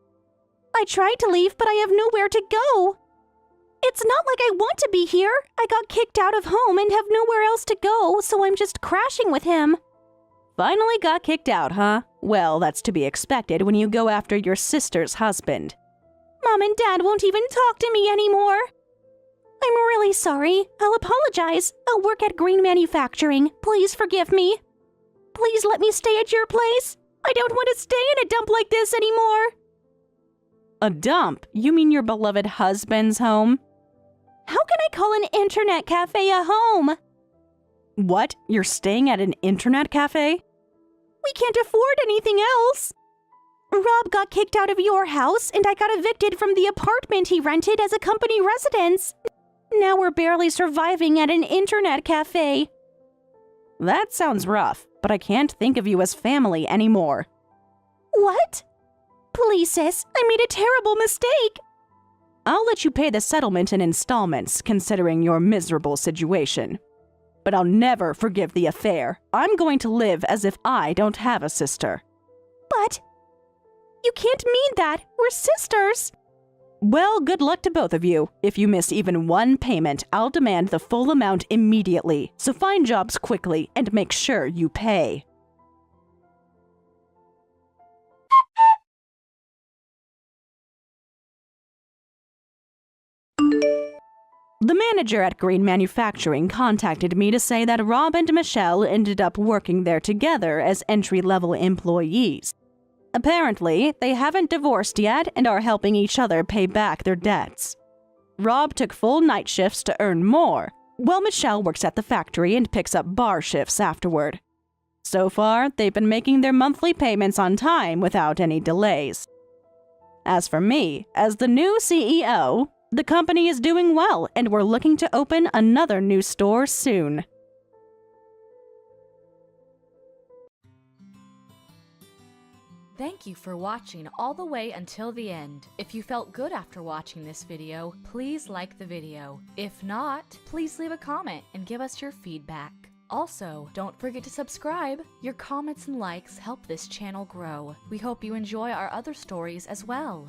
S3: I tried to leave, but I have nowhere to go. It's not like I want to be here. I got kicked out of home and have nowhere else to go, so I'm just crashing with him.
S2: Finally got kicked out, huh? Well, that's to be expected when you go after your sister's husband.
S3: Mom and Dad won't even talk to me anymore. I'm really sorry. I'll apologize. I'll work at Green Manufacturing. Please forgive me. Please let me stay at your place. I don't want to stay in a dump like this anymore.
S2: A dump? You mean your beloved husband's home?
S3: How can I call an internet cafe a home?
S2: What? You're staying at an internet cafe?
S3: We can't afford anything else. Rob got kicked out of your house, and I got evicted from the apartment he rented as a company residence. Now we're barely surviving at an internet cafe.
S2: That sounds rough, but I can't think of you as family anymore.
S3: What? Please, sis, I made a terrible mistake.
S2: I'll let you pay the settlement in installments, considering your miserable situation. But I'll never forgive the affair. I'm going to live as if I don't have a sister.
S3: But you can't mean that. We're sisters.
S2: Well, good luck to both of you. If you miss even one payment, I'll demand the full amount immediately. So find jobs quickly and make sure you pay. The manager at Green Manufacturing contacted me to say that Rob and Michelle ended up working there together as entry-level employees. Apparently, they haven't divorced yet and are helping each other pay back their debts. Rob took full night shifts to earn more, while Michelle works at the factory and picks up bar shifts afterward. So far, they've been making their monthly payments on time without any delays. As for me, as the new CEO, the company is doing well and we're looking to open another new store soon.
S4: Thank you for watching all the way until the end. If you felt good after watching this video, please like the video. If not, please leave a comment and give us your feedback. Also, don't forget to subscribe. Your comments and likes help this channel grow. We hope you enjoy our other stories as well.